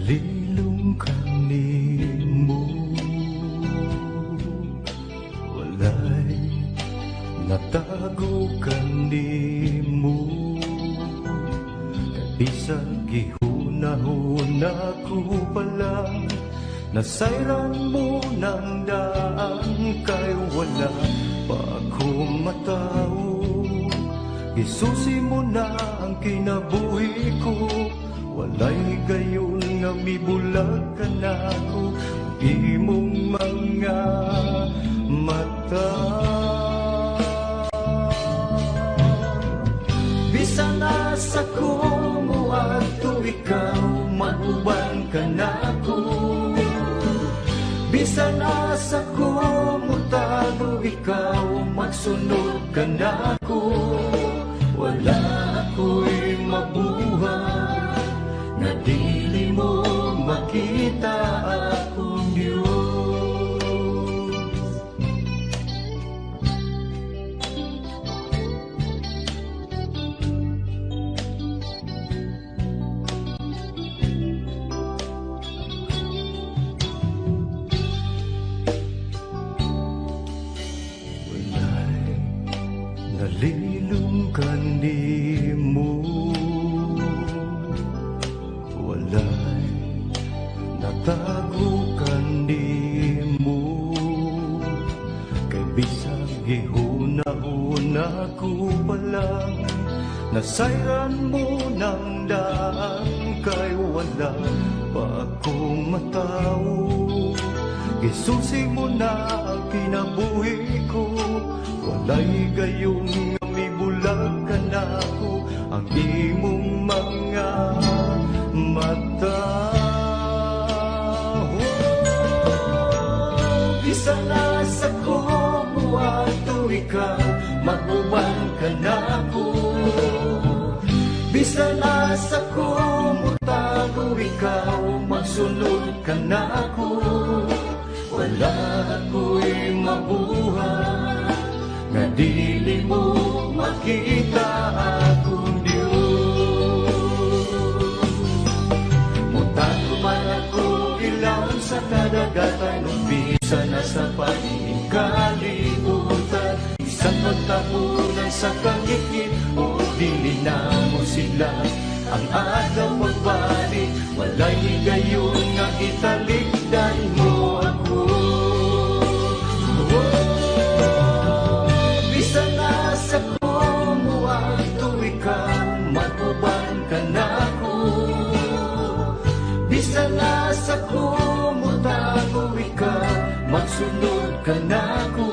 Nalilong kanimo, walay natago kanimo. Bisag gihunahuna ko palang nasayran mo ng daan, kay wala pa ako matao. Isusi mo na ang kinabuhi ko, walay gayon nga mibulag ka na ko. Imong mga mata, bisan asa ko mo ato ikaw, maguban ka na ko. Bisan asa ko mo tago ikaw, magsunod ka na ko. Wala ako'y mabuhay na dili mo makita akong Diyos. Walay nalilong kanimo, walay natago kanimo. Kay bisag gihunahuna ko palang nasayran mo ng daan, kay wala pa akong matao. Gisusi mo na ang kinabuhi ko, walay gayon nga mibulag ka na ko. Ang imong mga mata, bisan asa ko mo ato ikaw, maguban ka na ko. Bisan asa ko mo tago ikaw, magsunod ka na ko. Wala ako'y mabuhay nga dili mo makita akong Diyos. Mutago man ako ilaw sa kadagatan, umpisa na sa pagiging kalibutan. Isang pagtapunan sa kangikit, o dili na mo sila ang agaw magbalik. Walay gayon nga italikdan mo ako. Bisan asa ko mo ato ikaw, maguban ka na ko. Bisan asa ko mo tago ikaw, magsunod ka na ko.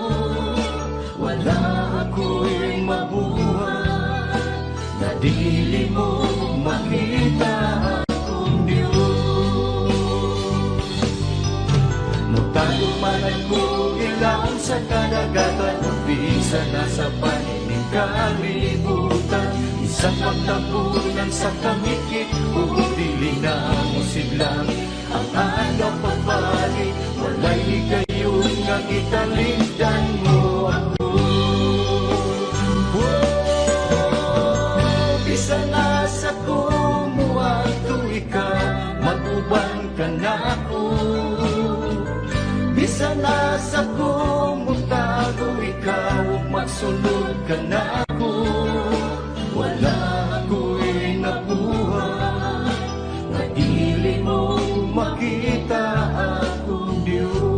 Wala ako'y mabuhay na dili mo makita akong Diyos. Mutago man ako ilaw sa kadagatan, umpisa na sa panining kalibutan. Isang pagtapunan sa kamikit, dili na mo siglang ang agaw pagbalik. Walay gayon nga italikdan mo ako. Bisan asa ko mo ato ikaw, maguban ka na ko. Bisan asa ko mo tago ikaw, magsunod ka na ko. Wala ako'y nabuhay na dili mo makita akong Diyos.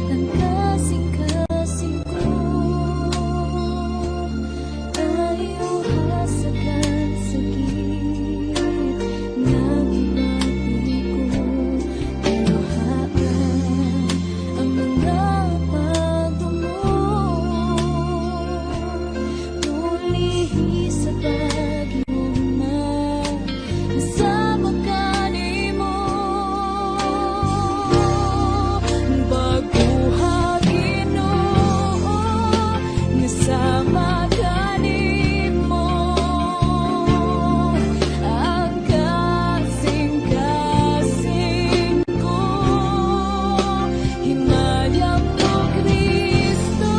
Ang kasing-kasing ko tayo hasagan sa git ng ibagi ko. Luhaan ang mga pagdumol, muli sa bagyo man sa magkani mo. Baguhagin Ginoo nga sa magkani mo, ang kasing-kasing ko. Himayang mo Kristo,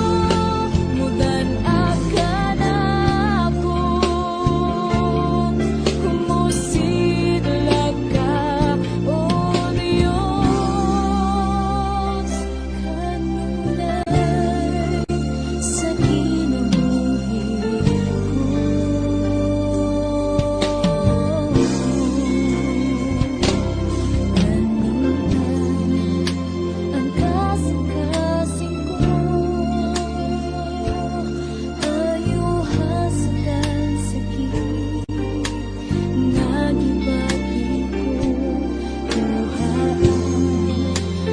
mudan akan ako. Kumusidlag ka, O Diyos, kanunay sa kinabuhi ang kasing-kasing ko tayo hasagan sa git nagibati ko. Luhaan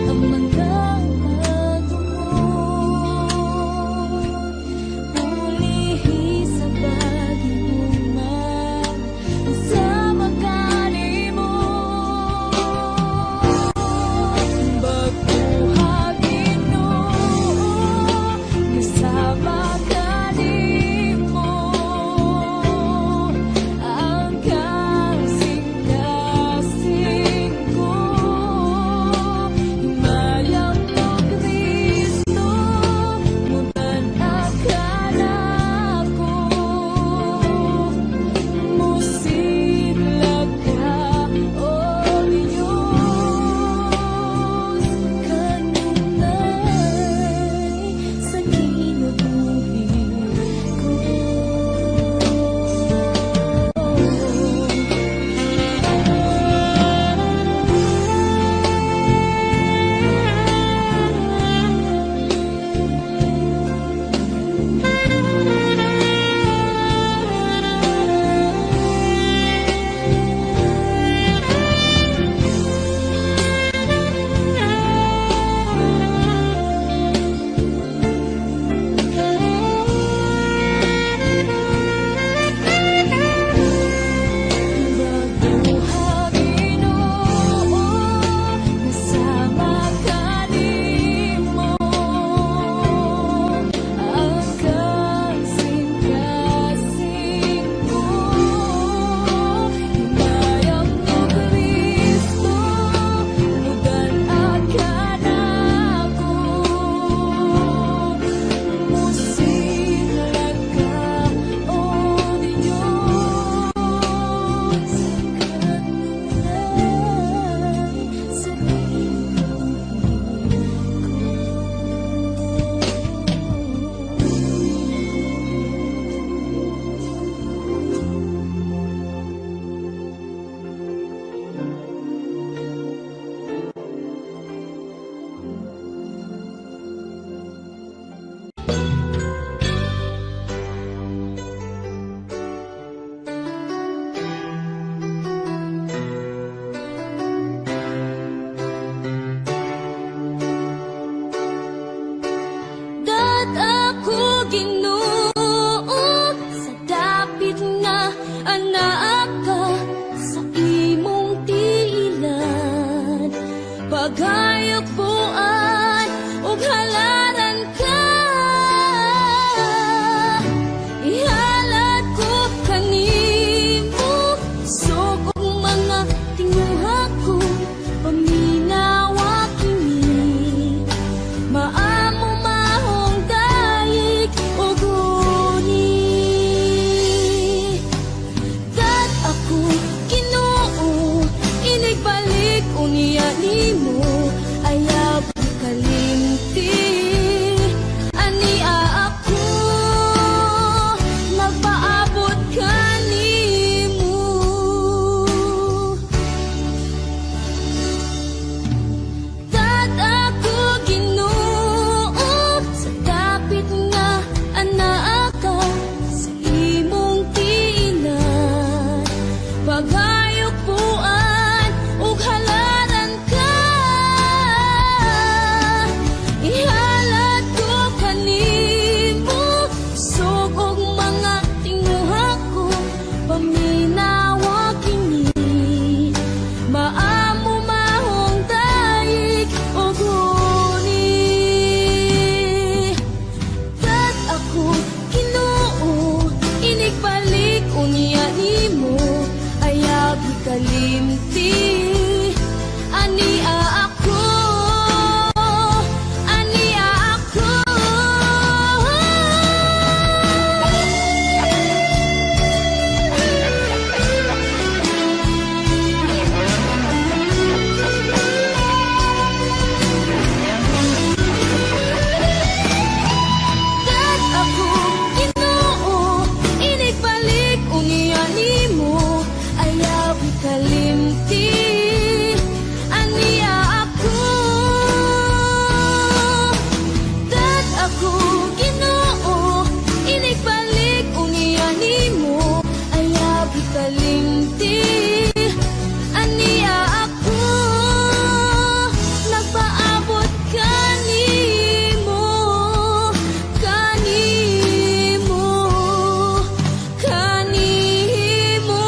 ang mga pagdumol, muli sa bagyo man sa magkani mo. Baguhagin Ginoo nga sa magkani mo, ang kasing-kasing ko. Himayang mo Kristo, mudan akan ako. Musidlag ka, O Diyos, kanunay sa kinabuhi ko. Baguhagin Ginoo nga sa magkani mo, ang kasing-kasing ko. Himayang mo Kristo, mudan akan ako. Musidlag ka, O Diyos, kanunay sa Dat ako Ginoo sa dapit nga anak ka sa imong tiilan. Pagayok buan ug halaran ka, ihalad ko kanimo sugong mga tinguha ko. Paminawa kini maamo mahong dayeg ug uni. Dat ako Ginoo, inigbalik unya nimo, ayaw kalimti. Ani ako nagpaabot kanimo. magayok buan ug halaran ka. Ihalad ko kanimo sugog mga tinguha ko paminawa kini maamo mahong daig ug huni. Kat ako Ginoo inigbalik unya nimo ayaw ikalimti. Ania ako, ania ako. Kat ako Ginoo inigbalik unya nimo ayaw ikalimti. Ania ako, kat ako Ginoo inigbalik unya nimo ayaw ikalimti. Ania ako, nagpaabot kanimo, kanimo, kanimo.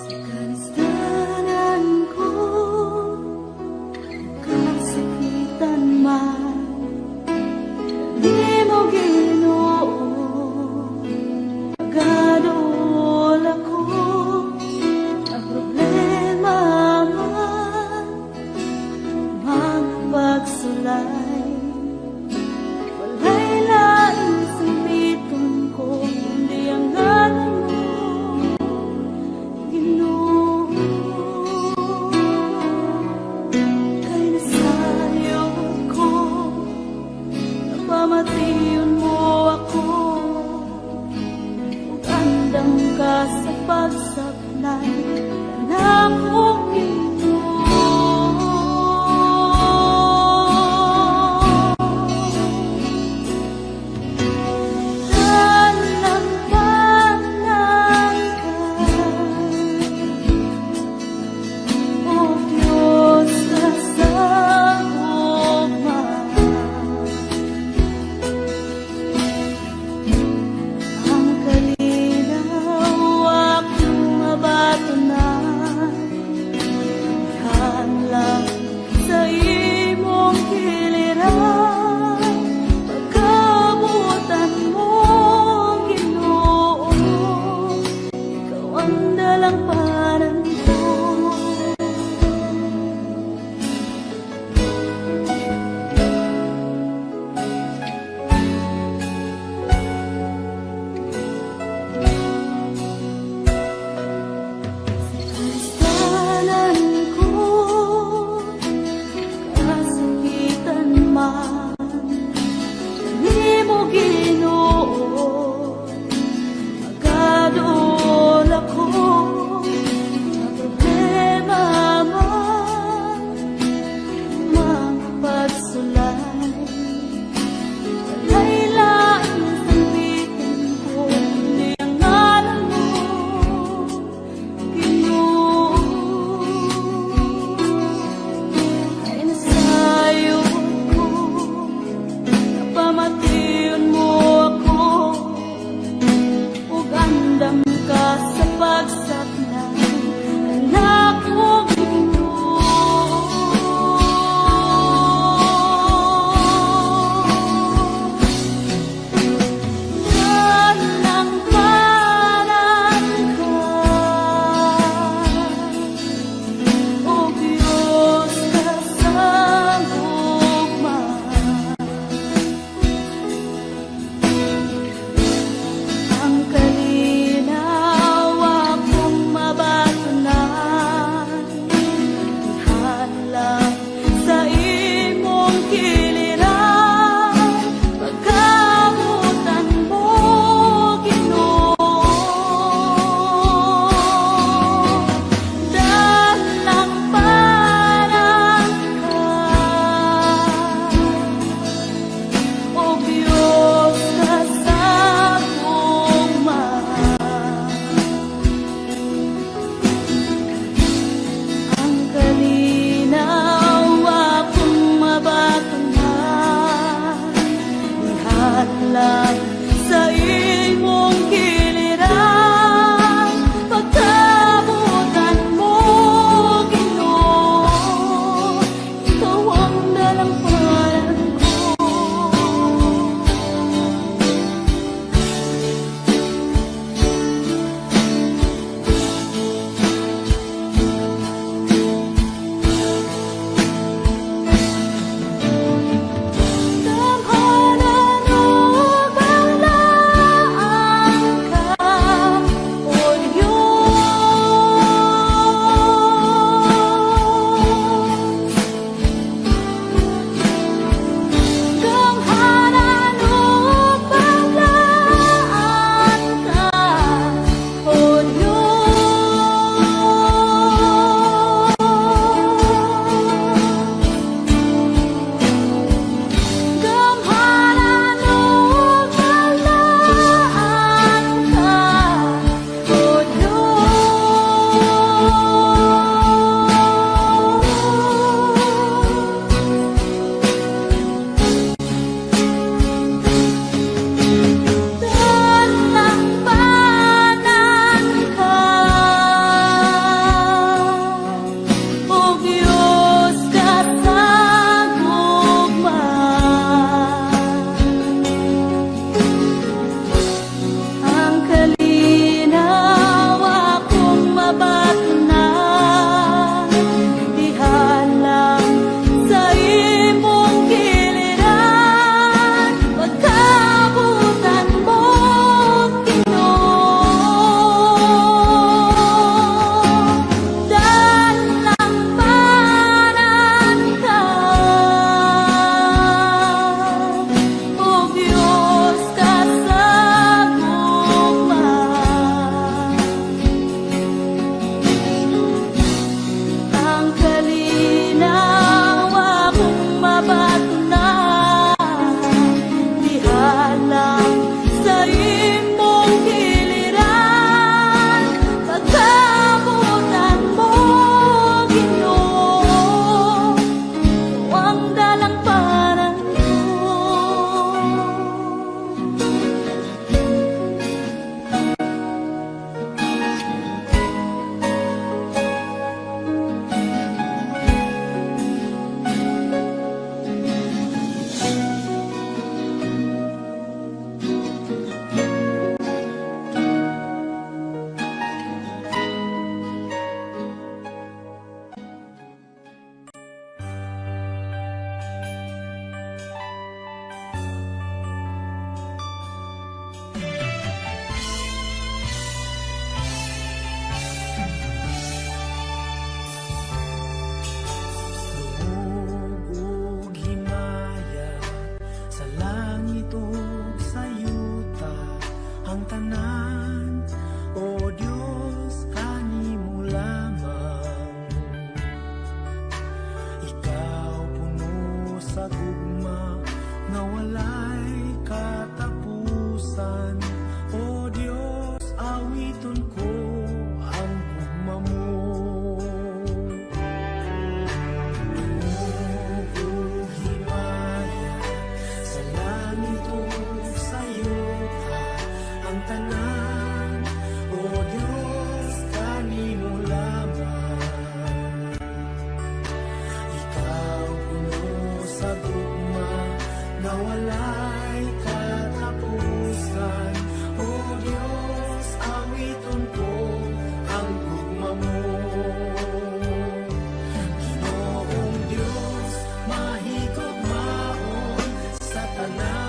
Sa kanistanan ko, kasakitan man, di mo Ginoo, agadol ako, ang problema man, magpagsulay. Walay lain sa piton ko, kundi ang ngalan mo, Ginoo. Kay nasayo ko, napamatiyon mo ako, ug andam ka sa pagsablay ng akong Ginoo. Lalampanan ka, O Diyos na sa ugma. Ang kalinaw aking mabatunan ang tanan, O Diyos, kanimo lamang. Ikaw puno sa gugma, na walay katapusan, O Diyos, awiton ko ang gugma mo. Ginoong Diyos, mahigugmaon sa tanan,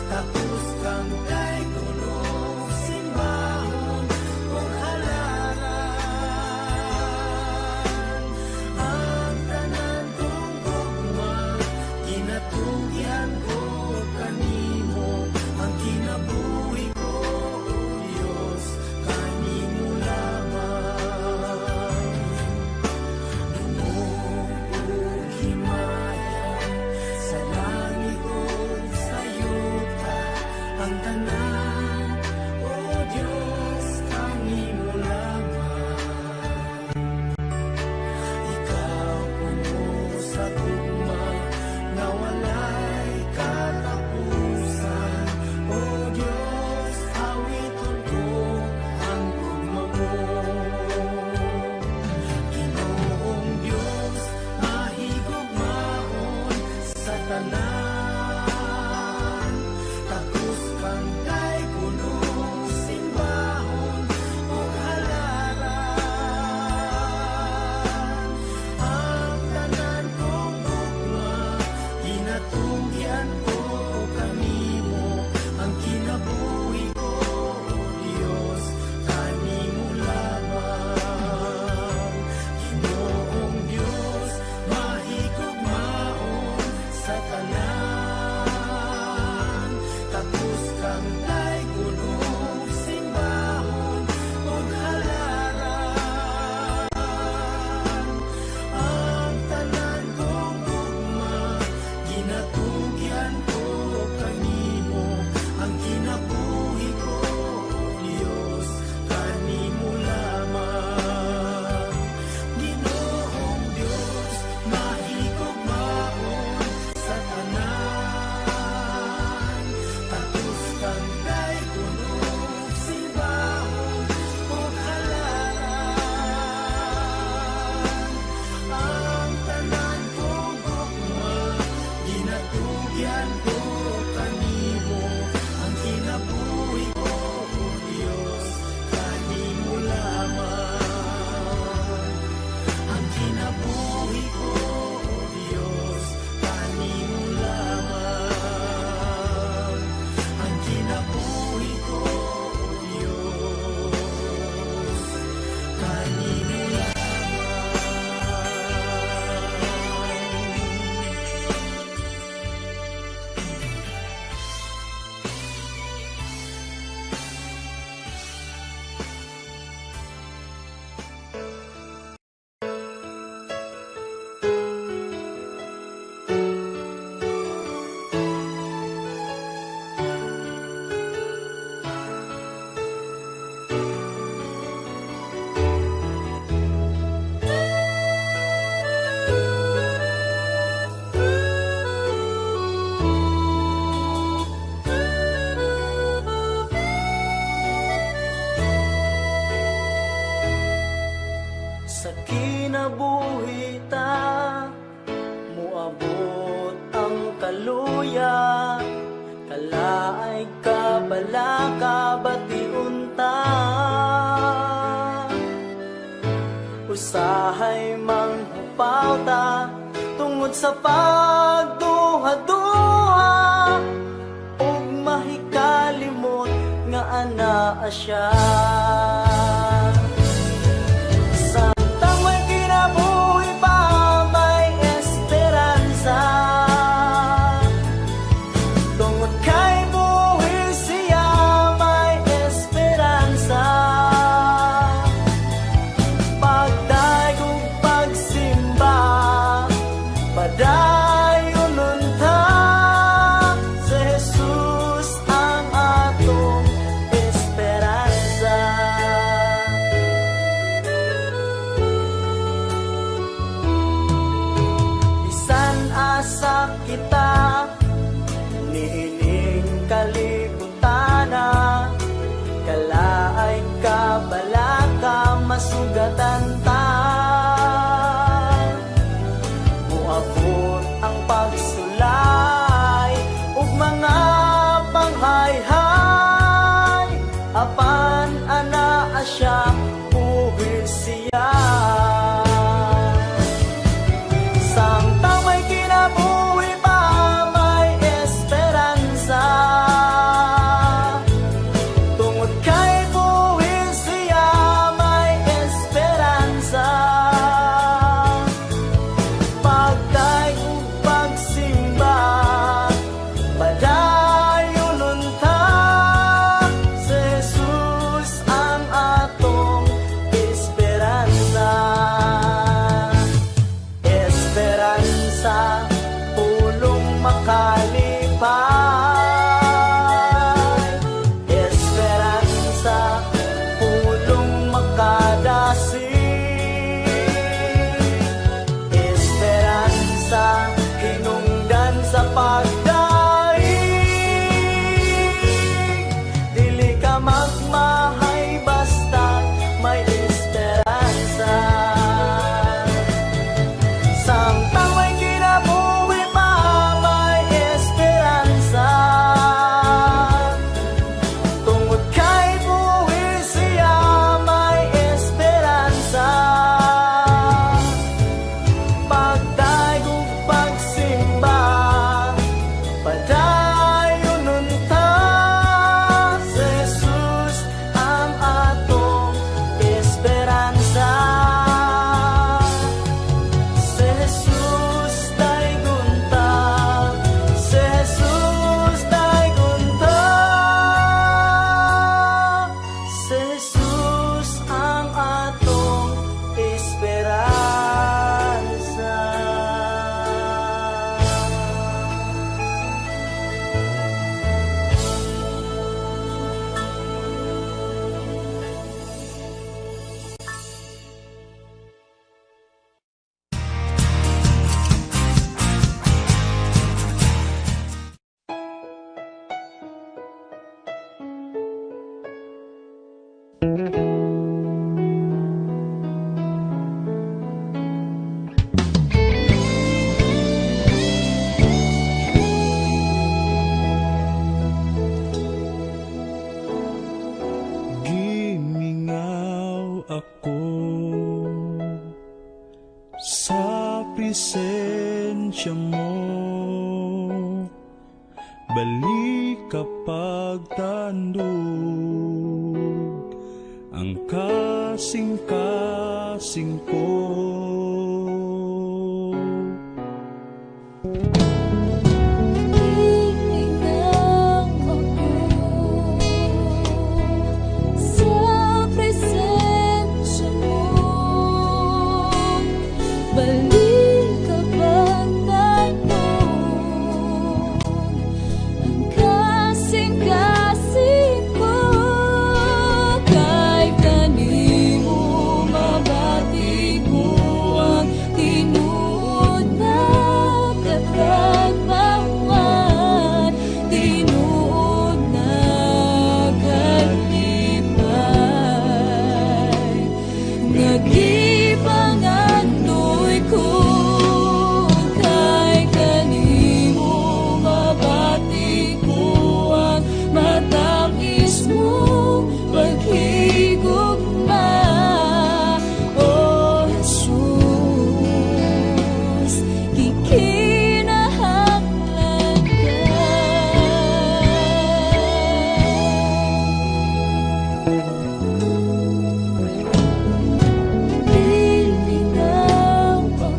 tapos kang kay tulong simbahon kung halaran. Ang tanan kong gugma, ginatugyan ko kanimo, ang kinabuhi ko, O Diyos, kanimo lamang. Dumuog himayan sa langit o sa yuta, ang tanan, O Diyos, kanimo lamang. Ikaw puno sa tugma, na walay katapusan, O Diyos, awiton ko ang gugma mo. Ginoong Diyos, mahigugmaon sa tanan, tapos kang kay kulong simbahon o halaran. Ang tanan kong gugma, ginatugyan ko kanimo, ang kinabuhi ko, O Diyos, kanimo lamang. Ginoong Diyos, mahigugmaon sa tanan, tapos kang kay kulong simbahon o halaran. Ang tanan kong gugma, ginatugyan ko kanimo, ang kinabuhi ko, O Diyos, kanimo lamang. Ginoong Diyos, mahigugmaon sa tanan, tapos kang kay tulong simbahon o halaran. Ang tanan kong gugma, ginatugyan ko kanimo, ang kinabuhi ko, O Diyos, kanimo lamang. Ang kinabuhi ko, O Diyos, kanimo lamang. Ang kinabuhi ko, O Diyos, kanimo sa kinabuhi ta, muabot ang kaluya, kalaay ka bala ka batiunta, usahay manghupaw ta, tungod sa pagduha-duha, ug mahikalimot nga anaa siya. Samtang may kinabuhi pa, may esperansa, tungod kay buhi siya, may esperansa. Pagdayog pagsimba, padayon unta, si Jesus ang atong esperanza. apan anaa siya buhis siya. Samtang may kinabuhi pa, may esperansa. Tungod kay buhis siya, may esperansa. Pagday ug pagsimba, padayon unta, si Jesus ang atong esperansa. Esperansa, pulong makalipay. Esperansa, pulong makadasi. Esperansa, hinungdan sa pagdaig. Dili ka magmahay basta may esperansa. Samtang may kinabuhi pa, may esperansa. Tungod kay buhi siya, may esperansa. Pagday ug pagsimba, padayon unta, si Jesus ang atong esperansa. Si Jesus daygunta, si Jesus daygunta, si Jesus ang atong esperansa. Gimingaw ako sa presensya mo, balik kapag tandog ang kasing-kasing ko. Hihingang ako sa presensya mo, balik kapag tanong ang kasing-kasing ko. Kay kanimo mabati ko ang tinuod na katagbawan, tinuod na kalipay. Nagibanganoy ko kay kanimo mabati ko ang matamis mo paghigugma. O Jesus, kikinahanglan Hihingang ako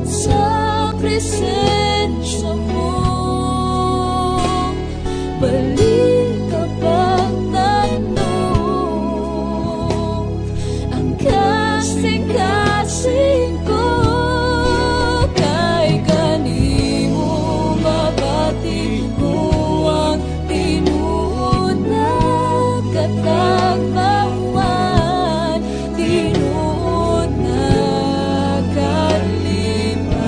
sa presensya mo, balik kapag tanong ang kasing-kasing ko. Kay kanimo mabati ko ang tinuod na katagbawan, tinuod na kalipay.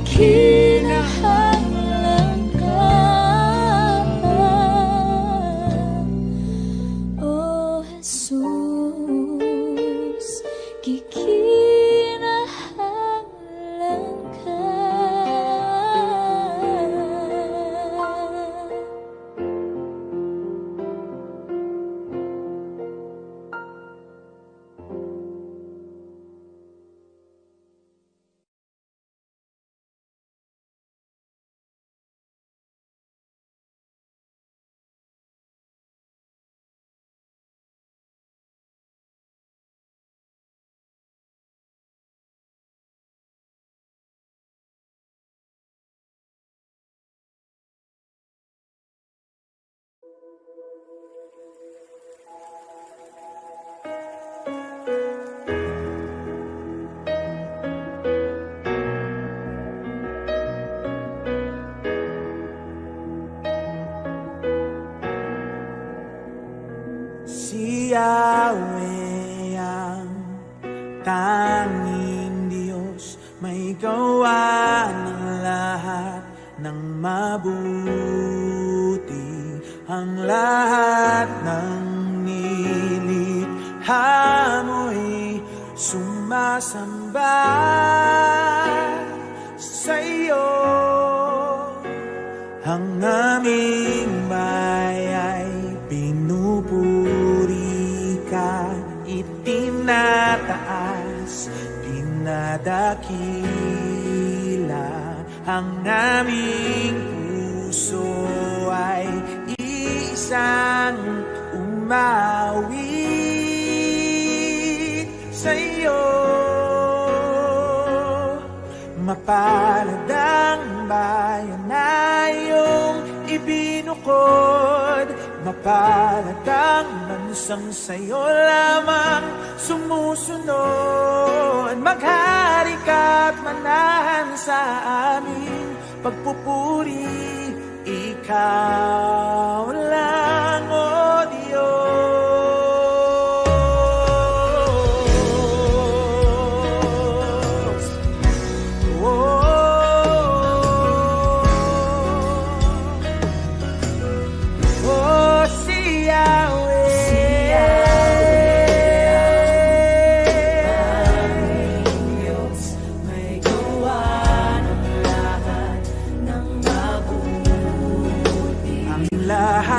Kikinahanglan ka, oh Jesus, kikinahanglan ka. Si Yahweh ang tanging Diyos, may gawa ng lahat ng mabuti. Ang lahat ng nilikha mo'y sumasamba sa iyo. Ang aming bayay pinupuri ka, itinataas, dinadakila. Ang aming puso ay isang umawit sa iyo. Mapalad ang bayan na iyong ibinukod, mapalad ang bansang sa'yo lamang sumusunod. Maghari ka't manahan sa aming pagpupuri, ikaw lang, o Diyos. Oh, si Yahweh, Diyos, may gawa ng lahat ng mabuti. ang lahat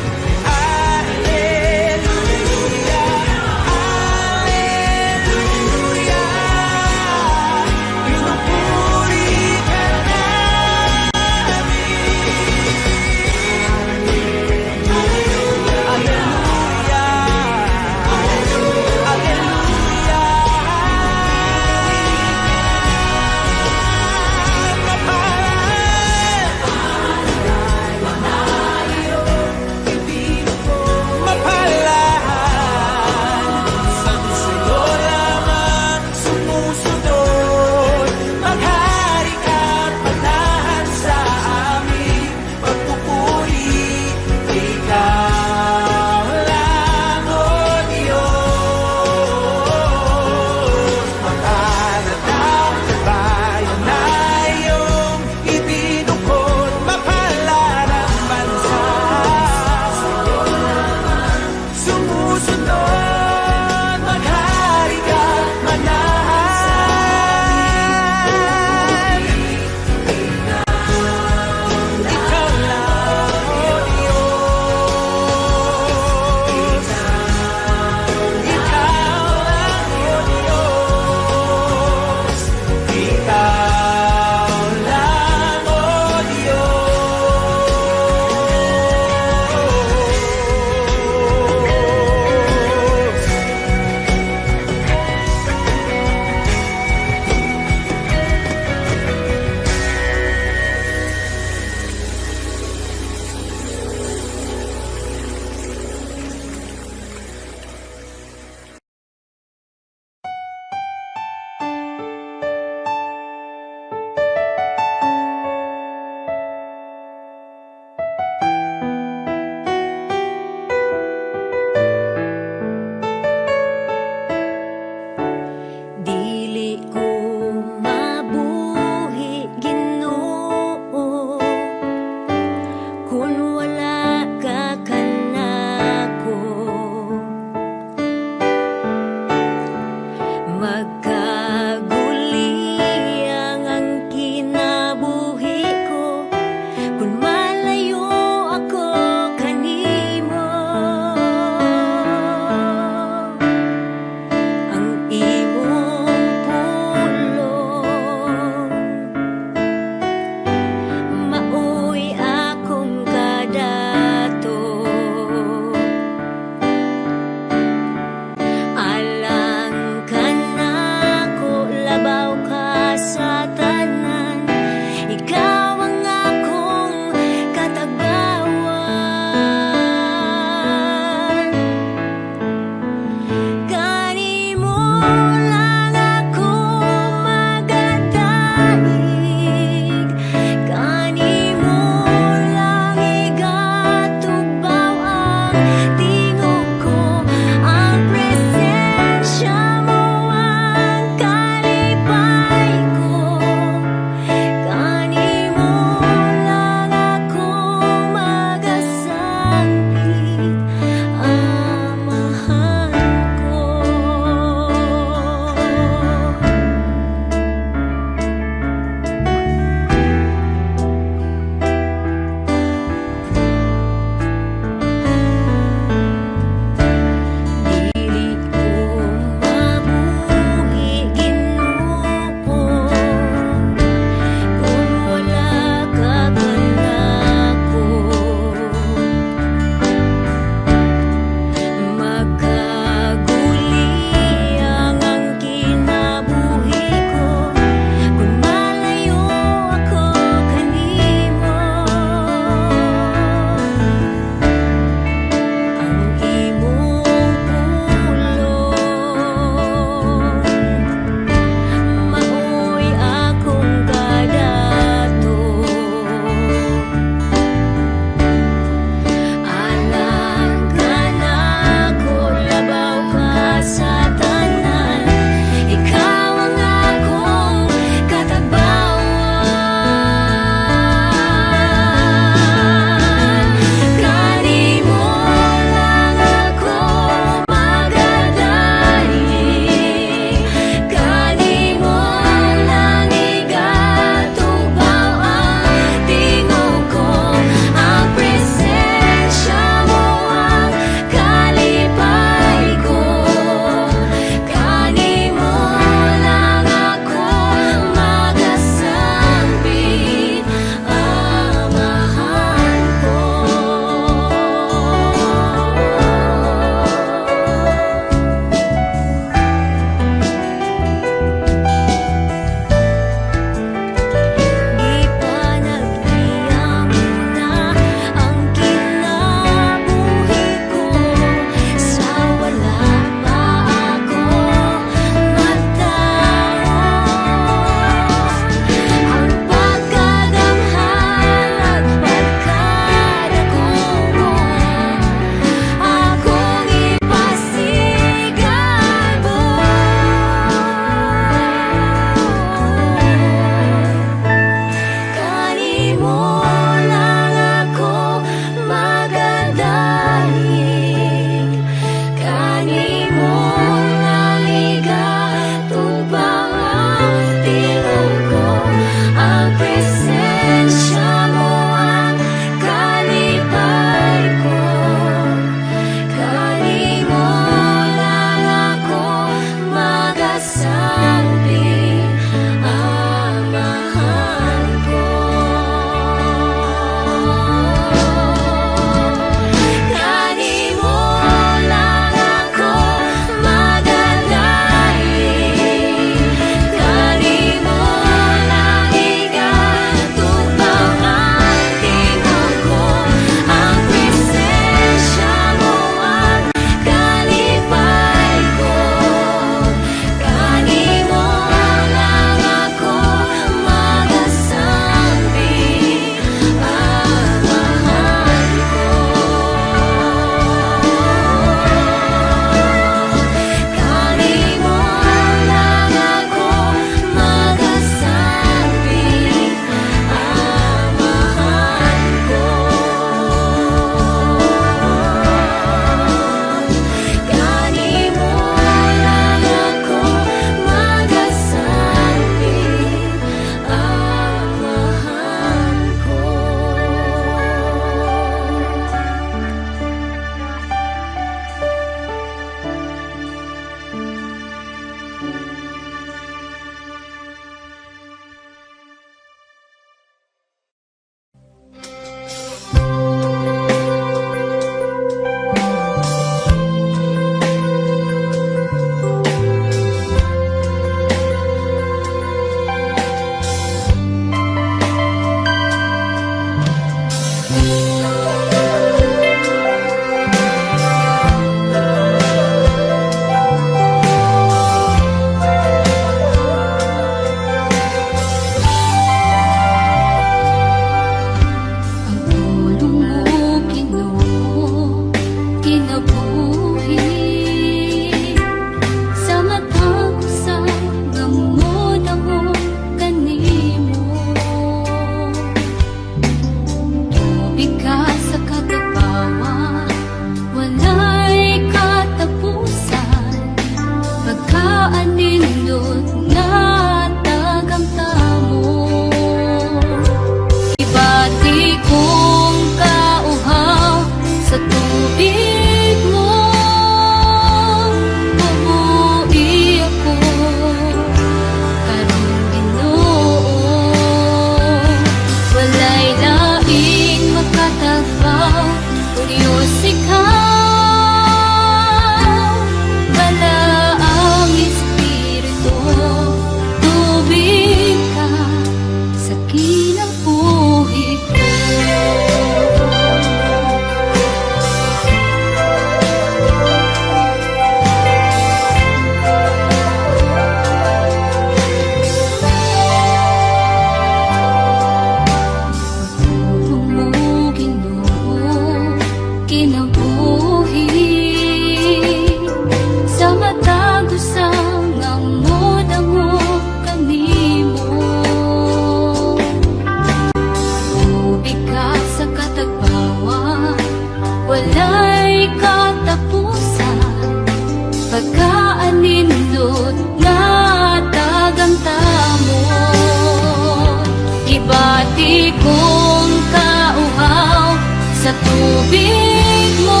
tubig mo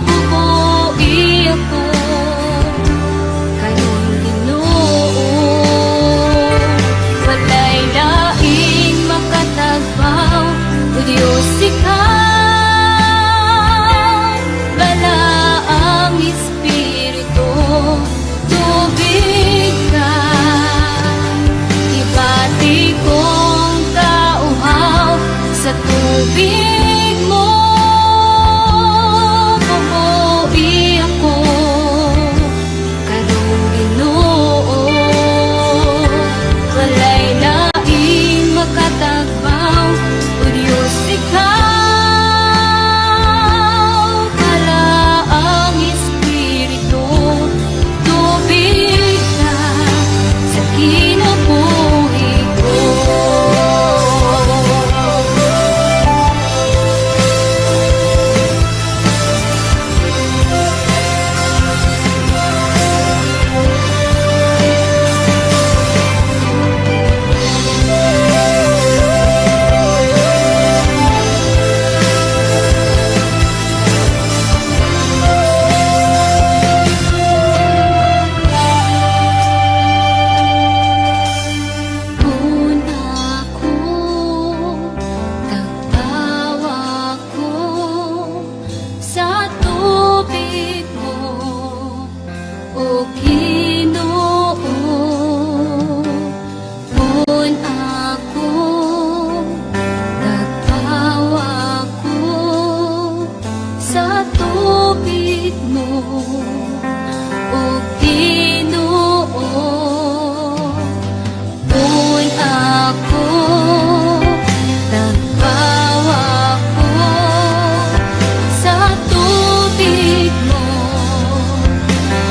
bubuhi ako kayong Ginoo. Walay laing makatagbaw, o Diyos ikaw, balaang Espiritu, tubig ka. Ibati kong kauhaw sa tubig mo bubuhi ako karong Ginoo. Walay laing makatagbaw, o Diyos ikaw, balaang Espiritu, tubig ka sa kinabuhi ko. Una ko, tagtawa ko sa tubig mo, o Ginoo. Una ko, tagtawa ko sa tubig mo, o Ginoo. Un ako, nagbawa ko sa tubig mo,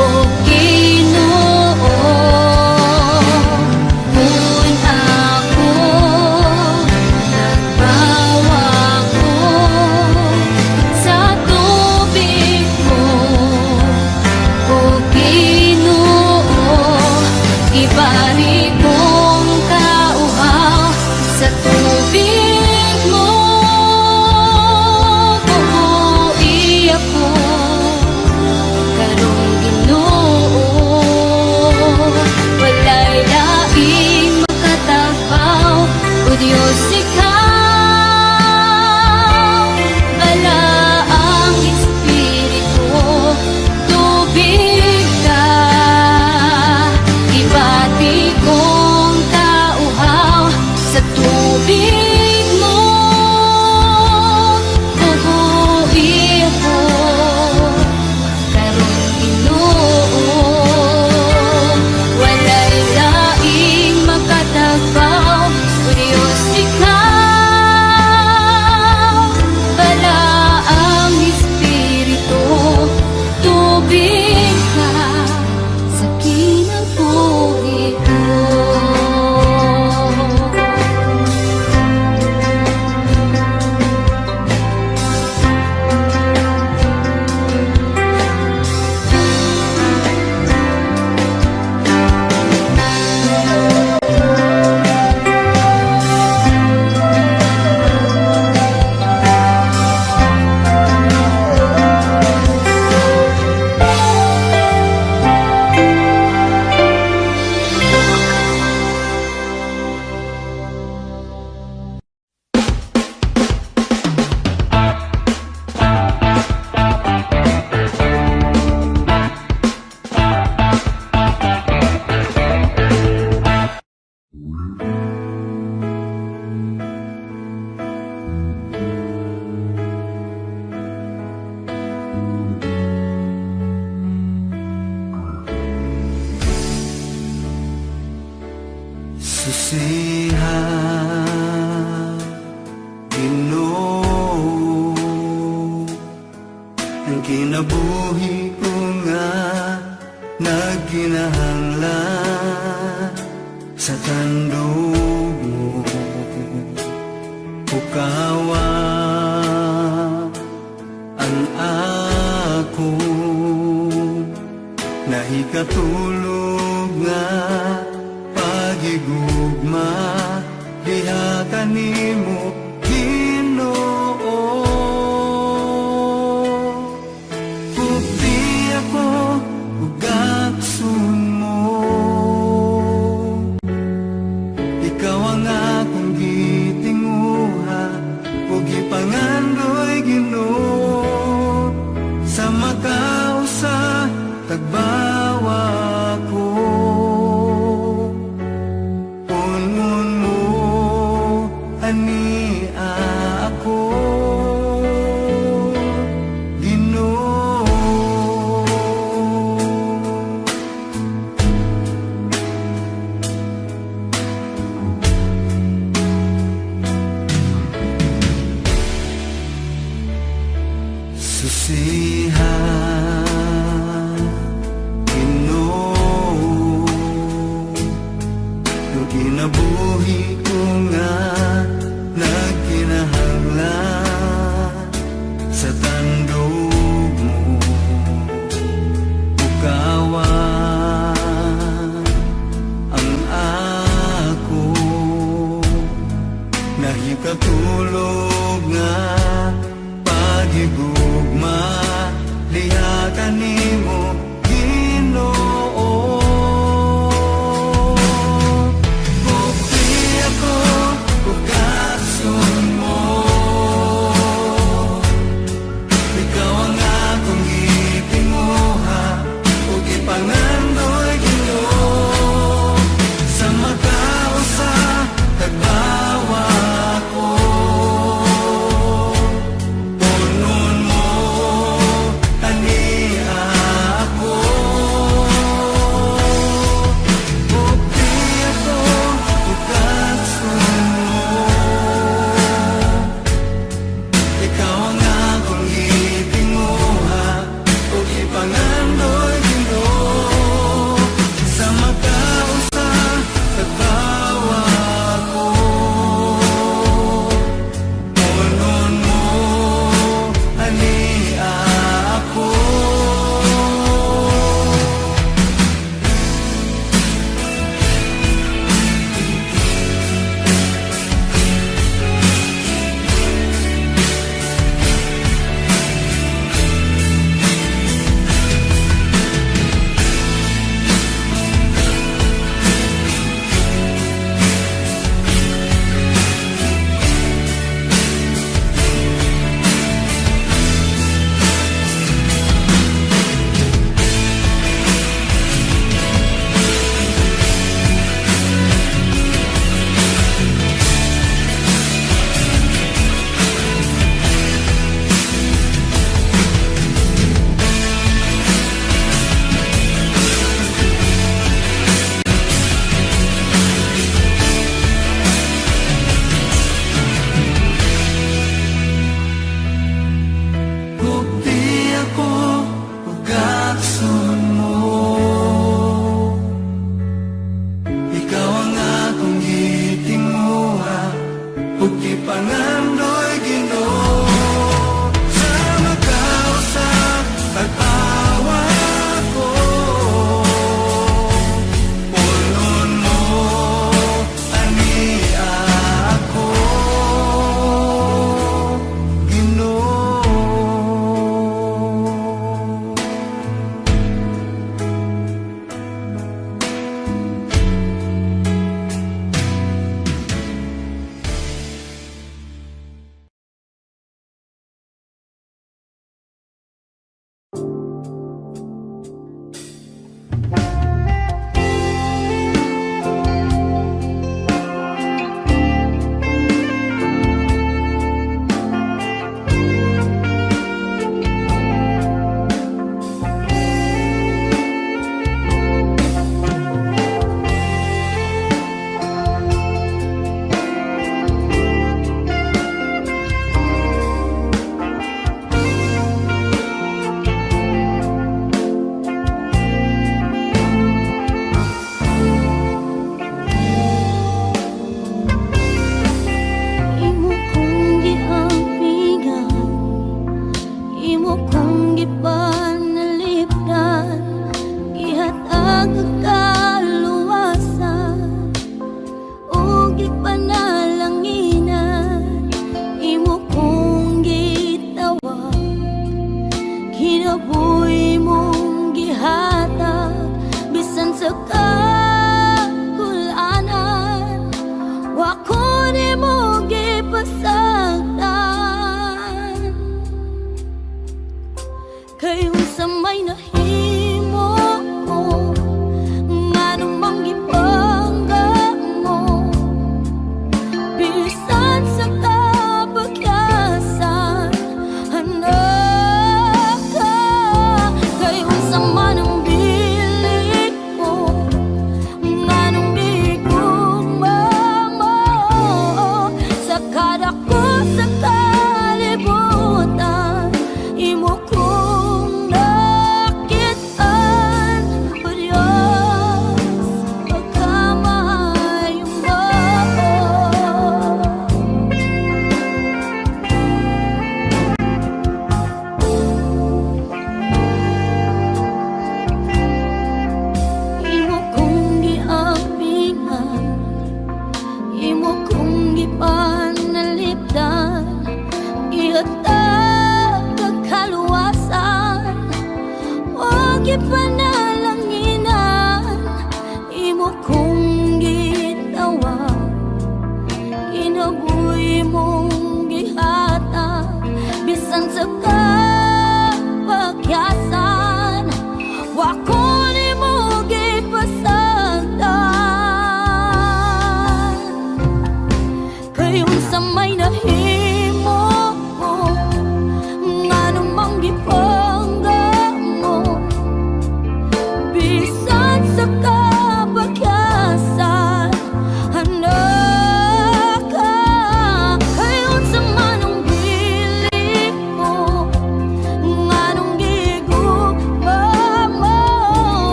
o Ginoo. Un ako, nagbawa ko sa tubig mo, o Ginoo. Ibari kong kauhaw sa tubig mo bubuhi ako karong Ginoo. Walay laing makatagbaw, o Diyos ikaw, balaang Espiritu, tubig ka. Ibati kong kauhaw sa tubig mo bubuhi ako karong Ginoo. Walay laing makatagbaw, o Diyos ikaw, balaang Espiritu, tubig ka sa kinabuhi ko. Susihan, Ginoo, ang kinabuhi ko nga nagkinahanglan sa tandog mo. Ukawa ang ako nahikatulog nga pagigugma diha kanimo Ginoo. Ngungun mo ani ako Ginoo. Susihan Ginoo, yung kinabuhi ko nga nagkinahanglan sa tandog mo, ukawan ang ako nahikatulog nga pagigugma lihakan nimo Ginoo. Bukti ako ugason mo, ikaw ang akong gitinguha ug ipangandoy Ginoo sa makausa kag bawa ko.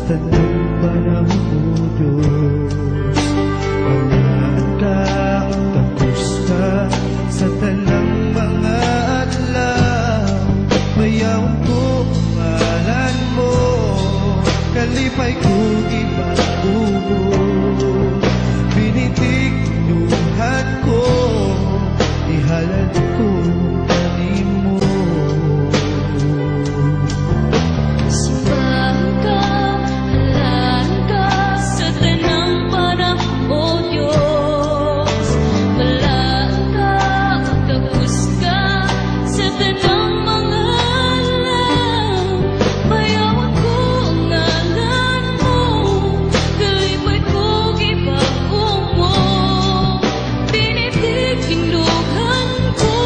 tanang panahon mo, Diyos. Palaan ka, tapos ka sa tanang mga adlaw. Bayaw ko ngalan mo, kalipay ko ipaubos. Binitig luhan ko, ihalad ko kanimo. Simbahan ka, halaan ka sa tanang panahon, O Diyos. Balaan ka, tapos ka sa tanang mga alam. Bayawan ko ang ngalan mo, kalipay ko ipaubos. Binitig tindugan ko,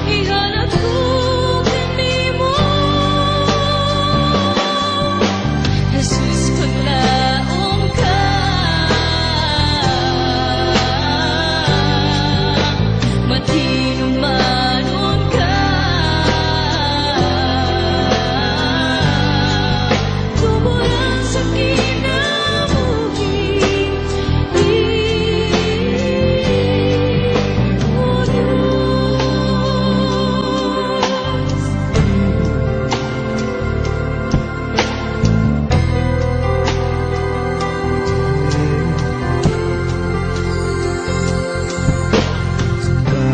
ihalad ko kanimo. Jesus, paglaong ka, matinumanon ka, tuburan sa kinabuhi, O Diyos. Baka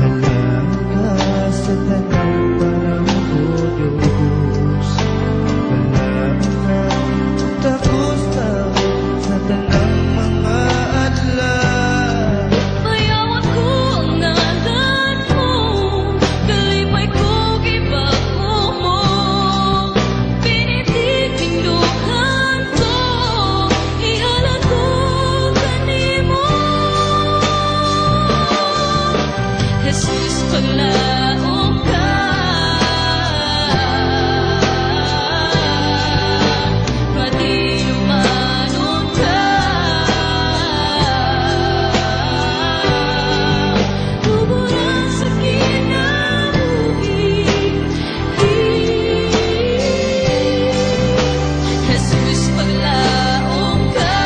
halang ka sa tanang panahon, O Diyos. Balaan ka, tapos ka sa tanang mga adlaw. Bayawan ko ang ngalan mo, kalipay ko ipaubos. Binitig tindugan ko, ihalad ko kanimo. Jesus, paglaong ka, matinumanon ka, tuburan sa kinabuhi. Jesus, paglaong ka,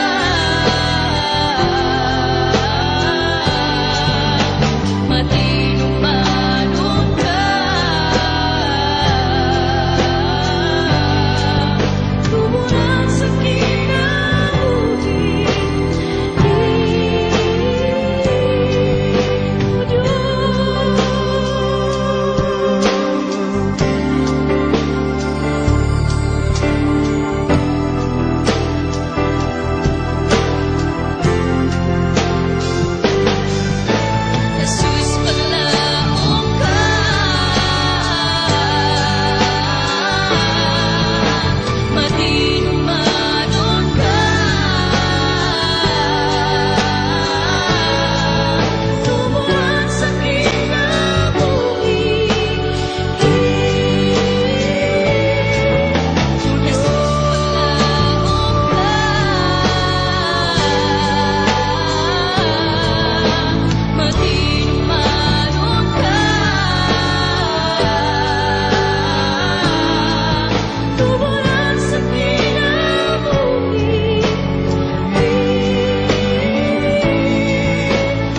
matinumanon ka, tuburan sa kinabuhi, O Diyos. Jesus, paglaong ka, matinumanon ka, tuburan sa kinabuhi. Jesus, paglaong ka, matinumanon ka, tuburan sa kinabuhi,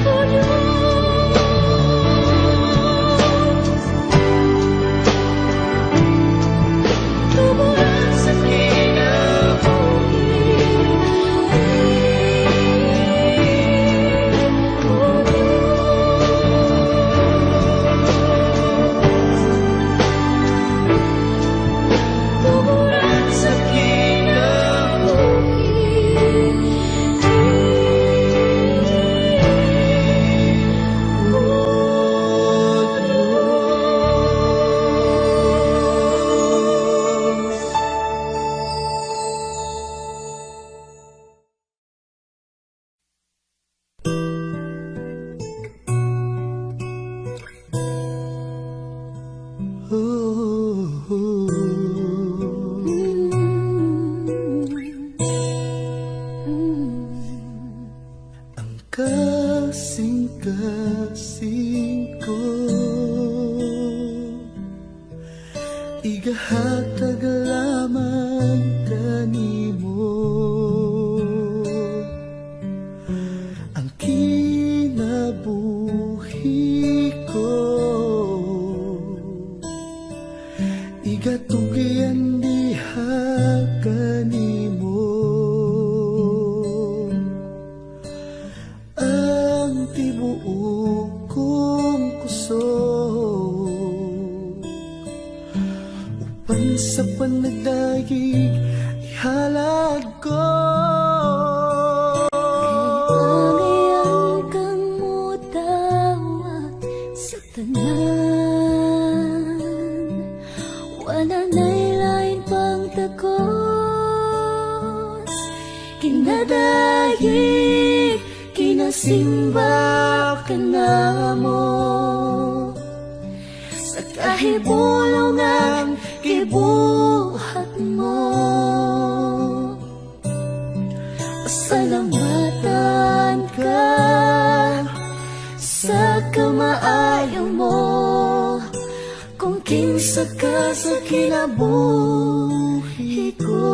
O Diyos. Tuburan sa kinabuhi, O Diyos. Tuburan sa Ang kasing-kasing ko, Igahatag lamang kanimo ang kinabuhi ko. Igatugyan diha kanimo ang tibuok kong kusog. Upan sa panagdayig ihalag ko. Pagayan kang mutawat sa tanan, wala na'y lain pang takos. Kinadayig, kinasimba ka na mo, sa kahibulungan gibuhat mo. Pasalamatan ka sa kamaayo mo, kung kinsa ka sa kinabuhi ko.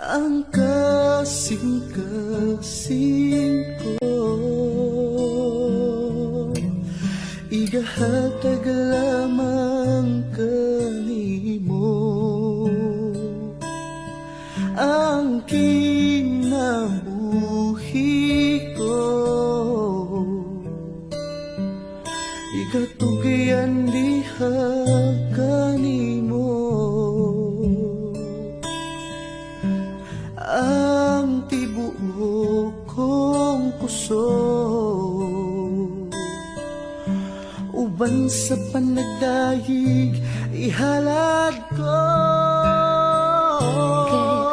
Ang kasing-kasing ko, igahatag lamang kanimo ang kinabuhi ko. Igatugyan diha kanimo ang tibuok kong kusog. Uban sa panagdayig ihalad ko.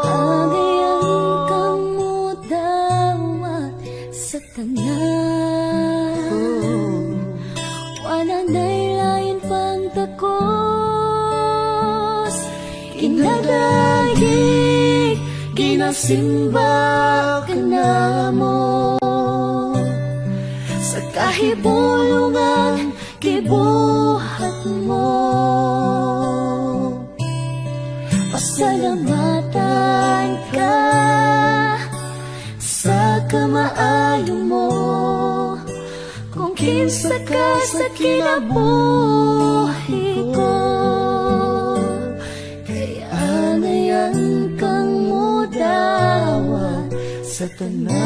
Kagayan kang mutawat sa tanan, wala na'y lain pang takos. Kinadayig, kinasimba ka na mo, sa kahibulungan gibuhat mo. Pasalamatan ka sa kamaayo mo, kung kinsa ka sa kinabuhi ko. Kaya ngayon kang mudawat sa tanan,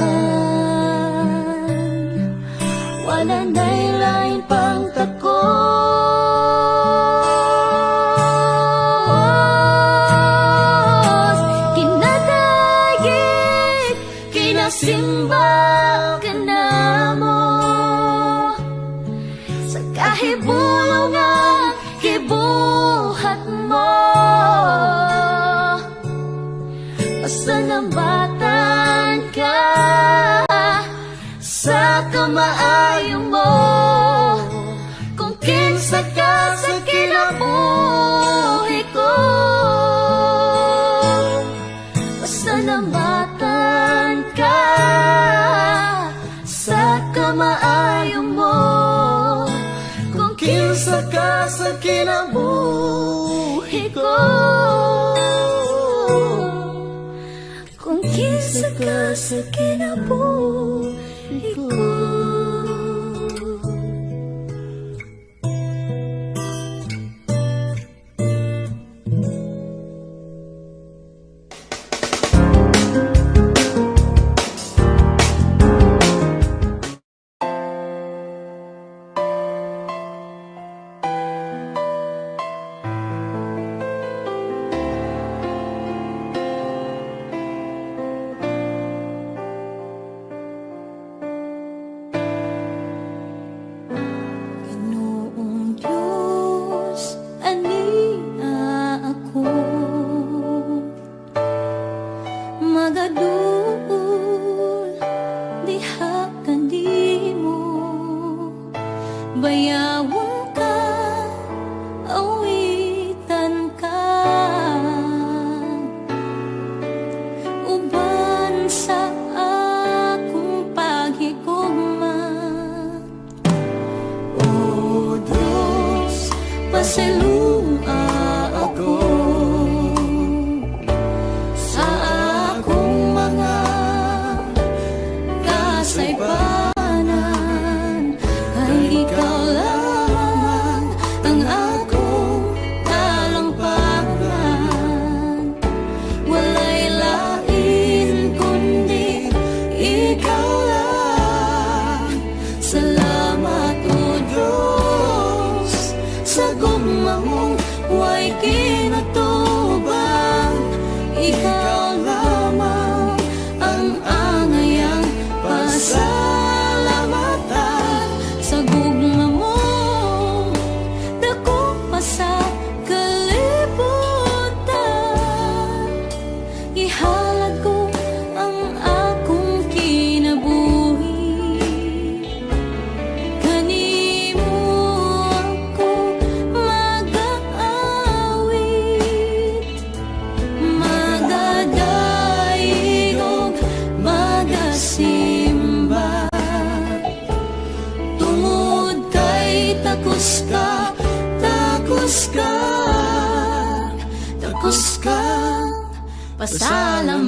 wala na'y lain pang takos. Kinadayig, kinasimba ka na mo, sa kahibulungan gibuhat mo. Pasalamatan ka sa kamaayo mo, kung kinsa ka sa kinabuhi ko. Pasalamatan ka sa kamaayo mo, kung kinsa ka sa kinabuhi ko. Kung kinsa ka sa kinabuhi ko. Takos kang pasalamatan.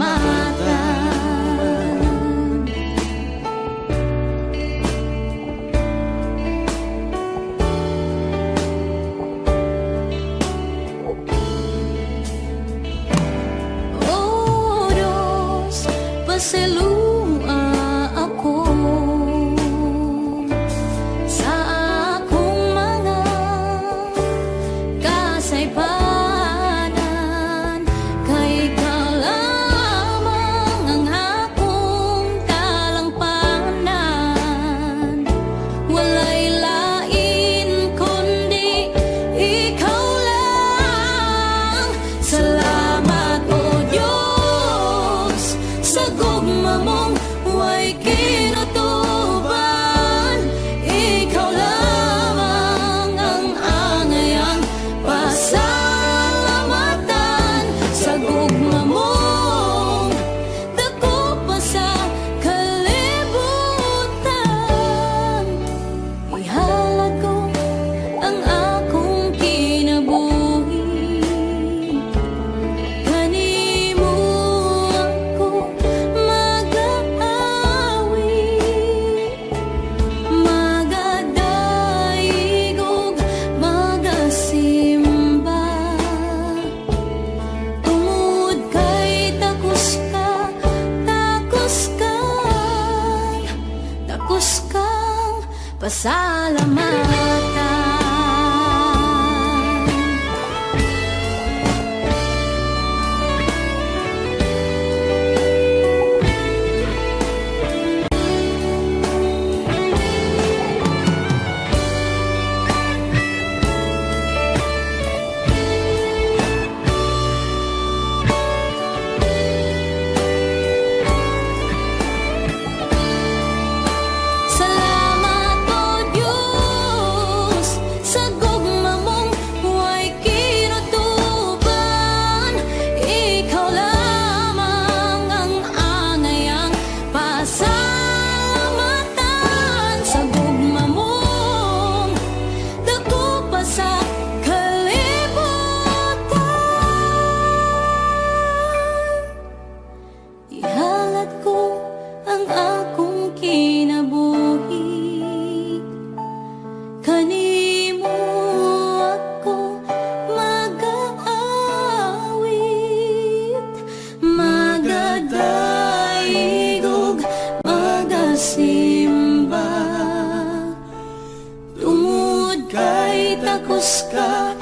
Oh Diyos, pasalua ako sa akong mga kasaypanan. Kay Ikaw lamang ang akong talampanan. Walay lain kundi Ikaw lang. Salamat o Diyos sa gugma mong huwag kinutuban. Ikaw lamang ang angayang pasalamatan. Sa gugma mong dako pa sa kalibutan. Ihalad ko ang akong kinabuhi. Kanimo ako mag-aawi, magadaigog, magasimba. Tungod kay takos kang pasalamatan. Salamat o Diyos sa gugma mong huwag kinutuban. Ikaw lamang ang angayang pasalamatan. Sa gugma mong dako pa sa kalibutan. Ihalad ko ang akong kinabuhi. Kanimo ako mag-aawit, magadaigog, magasimba. Tungod kay takos kang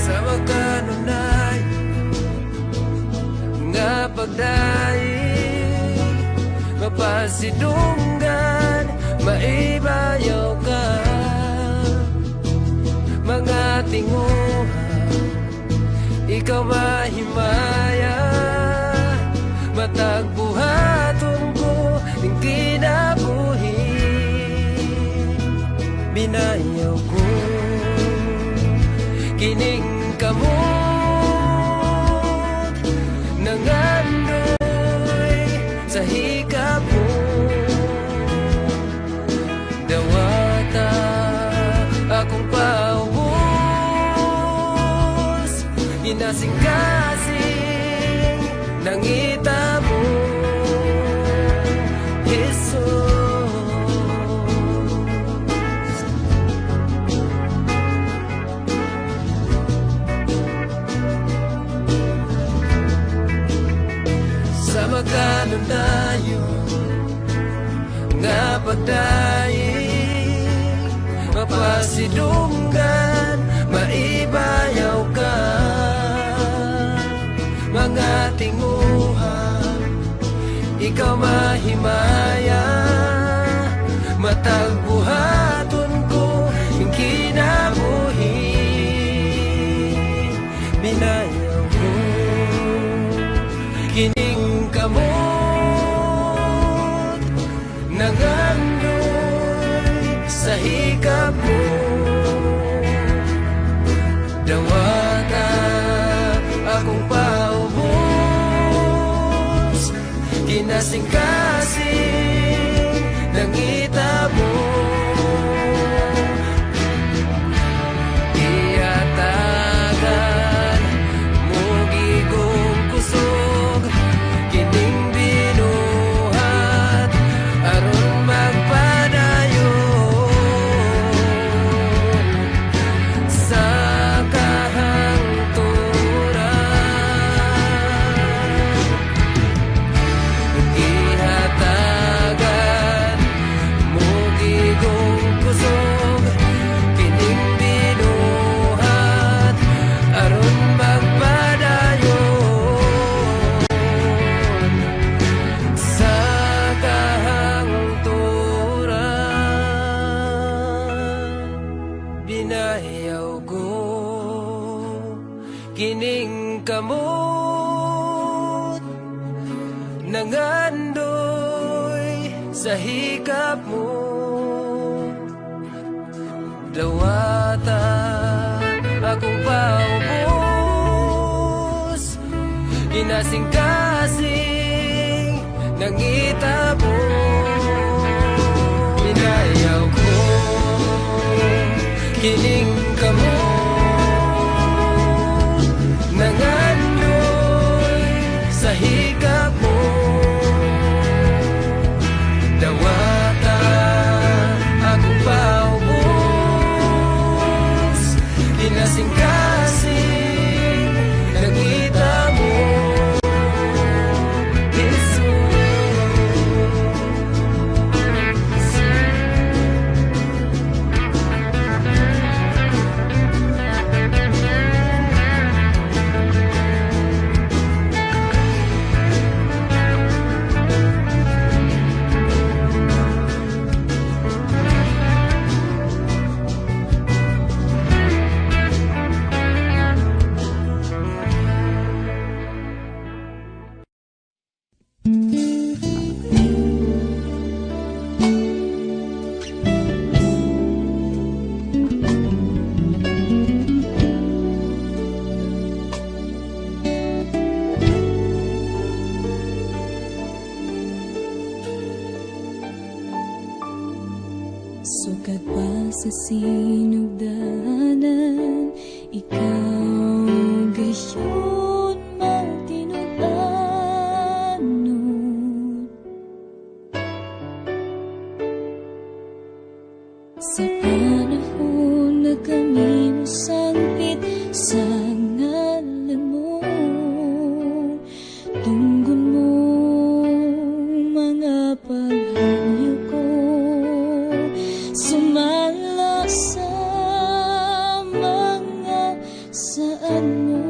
Sa magkanunay nga pagdaig, mapasidunggan, maibayaw ka. Mga tinguha, ikaw mahimaya. Matag buhaton ko ning kinabuhi. Binayaw ko kining kamot nangandoy sa hikap mo. Dawata akong paubos, inasing-kasing nangita mo, Jesus. Sa magkanundayo nga pagdaig, sidunggan, maibayaw ka. Mga tinguhan, ikaw mahimaya, matag buhaton ko yung kinabuhi. Binayaw mo kining kamot, nangandoy sa hikap mo. Dawata akong paubos, kinasing-kasing ng itabo. Iatagan mugi kong kusog, kining binuhat aron magpadayon sa kahangturan. Ihatagan mugi kong kusog, kining binuhat aron magpadayon sa kahangturan. Binayaw ko kining kamot, nangandoy sa hikap mo. Dawata akong paubos, kinasing-kasing ng itabo. Binayaw ko kining kamot, nangandoy sa hikap mo. Dawata akong paubos, kinasing-kasing ng itabo. Sukat pa sa sinugdanan, ikaw gayon magtinudanon. Sa panahon na kami musangpit sa ngalan mo, tunggon mo mga paghanyo ko, sumala sa mga saan mo.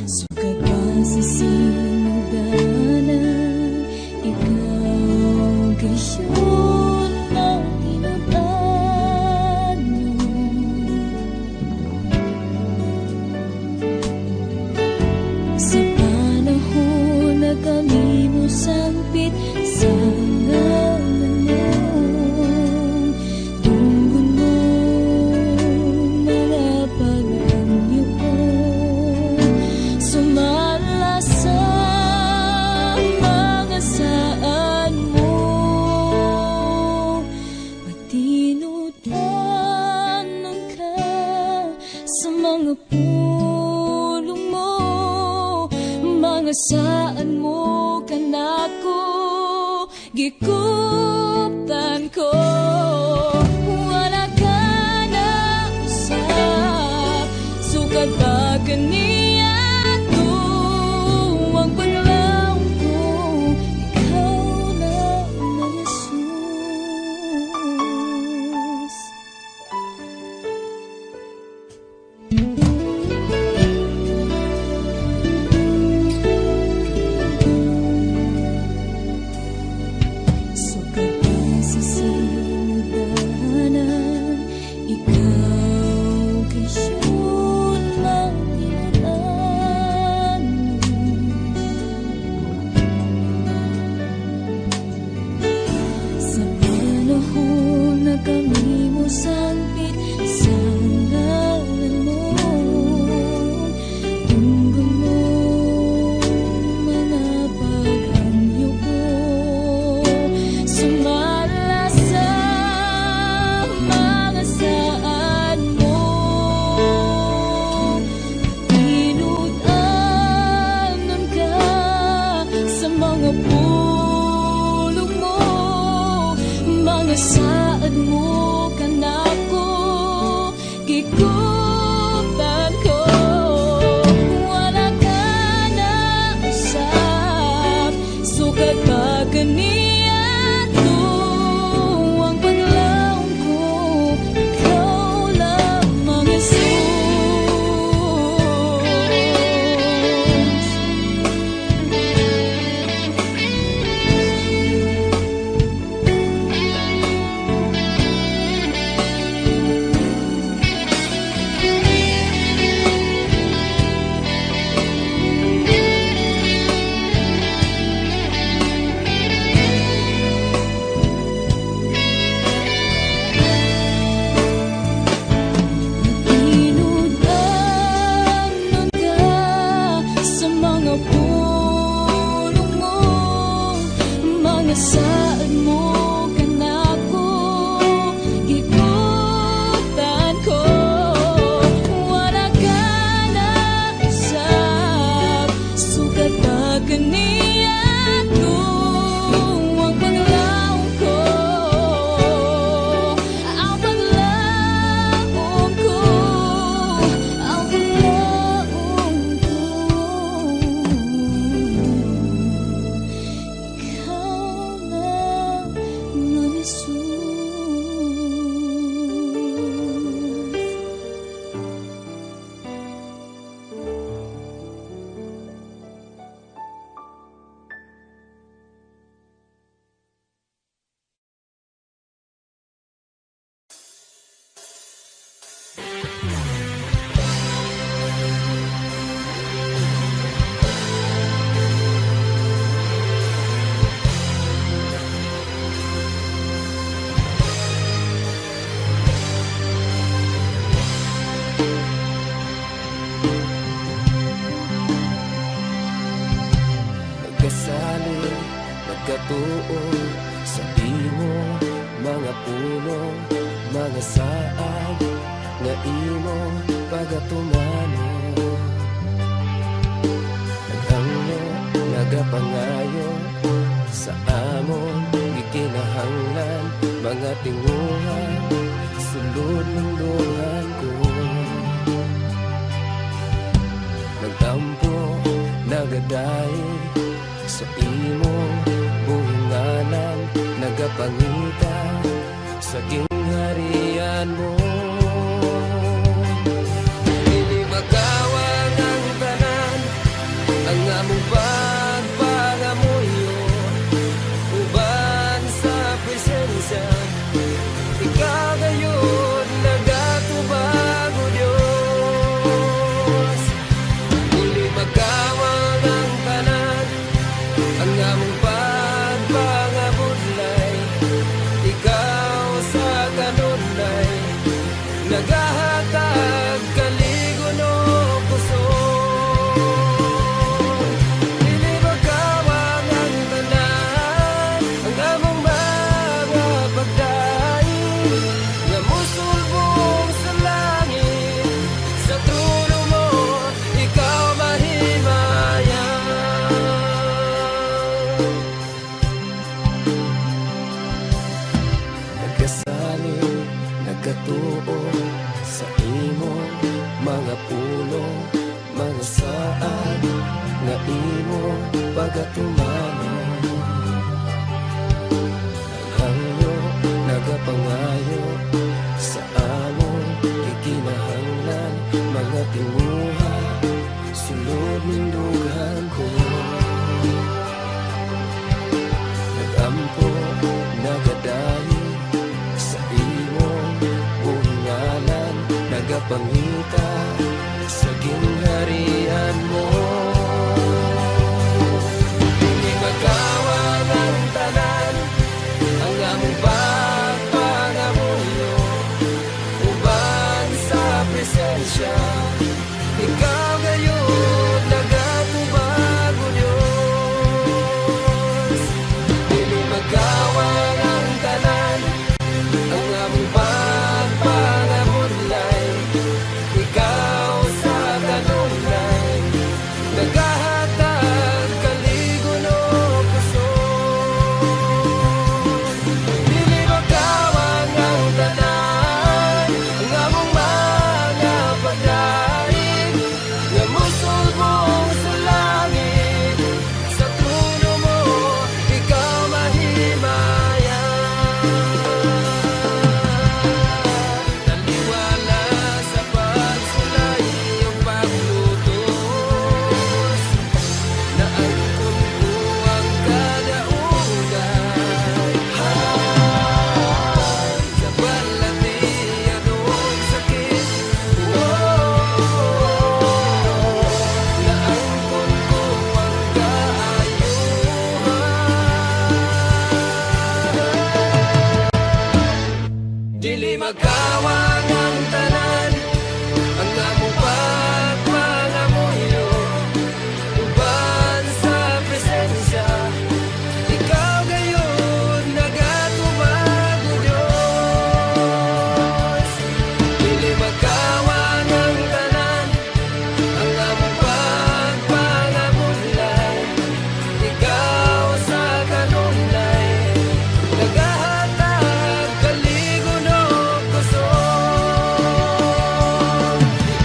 Sukat pa sa sinugdanan, ikaw gayon magtinudanon. Sa panahon na kami musangpit sa ngalan mo, tunggon mo mga paghanyo ko, sumala sa mga saan mo. Magtinudanon ka sa mga pulong mo, mga saan mo kanako gikuptan ko. Wala ka na usap, sukat ba kaniya to ang paglaw ko, ikaw na ang Jesus. mga saad mo kanako gikutan ko wala ka na usap sukad pa kaniya to ang paglaong ko ikaw lamang Jesus. Saad mo kanako gikutan ko wala ka na usap sukad pa kaniya to ang paglaong ko ang paglaong ko ang paglaong ko Nagkasali, nagkatuo sa imo mga puno, mga saad nga imo pagatumano. Naghangyo, nagapangayo sa amon gikinahanglan mga tinguha sulod ng duhan ko. Nagtampo, nagadaig sa imong bungalan, nagapangita sa gingharian mo. Dili magawang ang tanan, ang among pagpangamuyo uban sa presensya. Ikaw gayon nagatubag o Diyos. Dili magawang ang tanan, ang among pagpangabudlay. Ikaw sa kanunay nagahatag kaligon o puso. Dili magawang ang tanan, ang among mga pagdaig nga musulbong sa langit. Sa trono mo ikaw mahimayan. Nagkasali, nagkatuo sa imo mga puno, mga saad nga imo pagatumano. Naghangyo, nagapangayo sa amon gikinahanglan mga tinguha sulod ning dughan ko. Nagampo, nagadahi sa imong bungalan, nagapangita sa gingharian mo. Dili magawang ang tanan, ang among pagpangamuyo uban sa presensya. Ikaw gayon nagatubag o Diyos. Dili magawang ang tanan, ang among pagpangamudlay. Ikaw sa kanunay magawang ang tanan. Ang among pagpangamuyo uban sa presensya. Ikaw gayon nagatubag o Diyos. Dili magawang ang tanan. Ang among pagpangamulay. Ikaw sa kanunay nagahatag kaligon o kusog.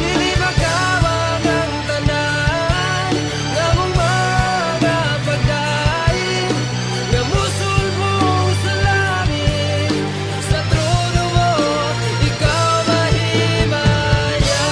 Dili magawang ang tanan. Nga mong mga pagdaig nga musulbong sa langit. Sa trono mo ikaw mahimaya.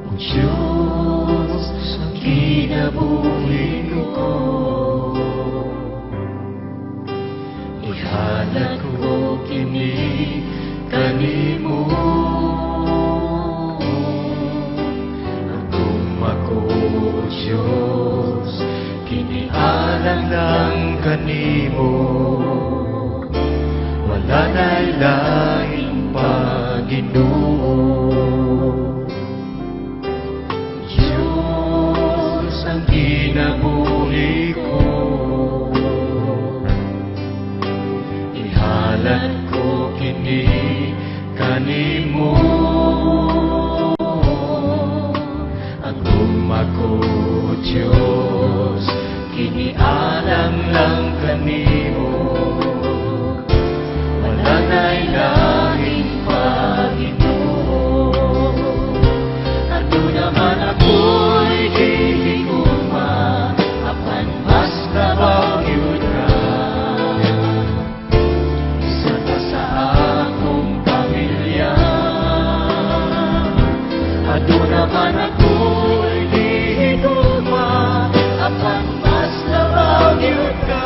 Ang Diyos ang kinabuhi ko, ihalad ko kini kanimo. Ang tumako Diyos, kinialang lang kanimo. Wala na'y laing Panginoon. Diyos ang kinabuhi ko, ihalad ko kini kanimo. Ang umako Diyos, kinialang lang kanimo. Wala na'y lahing Panginoon. Ato naman ako'y hihiguma, apan mas labaw yun ka. Isa ka sa akong pamilya. Ato naman ako'y hihiguma, apan mas labaw yun ka.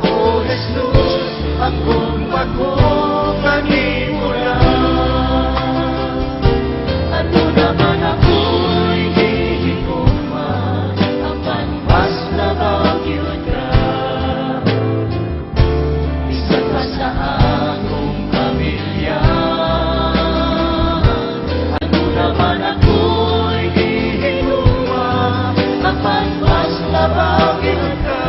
O Jesus, ang kumako kanimo lang. Ato naman ako'y hihiguma, apan mas labaw yun ka. Isa ka sa akong pamilya. Ato naman ako'y hihiguma, apan mas labaw yun ka.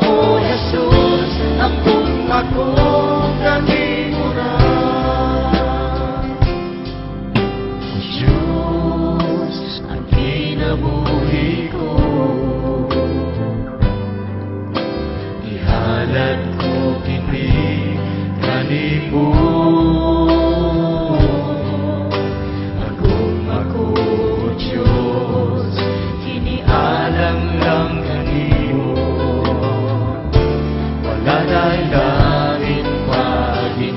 O Jesus, ang kumako kanimo lang. Diyos ang kinabuhi ko, ihalad ko kini kanimo. Ang umako Diyos, kinialang lang kanimo. Wala na'y lahing Panginoon.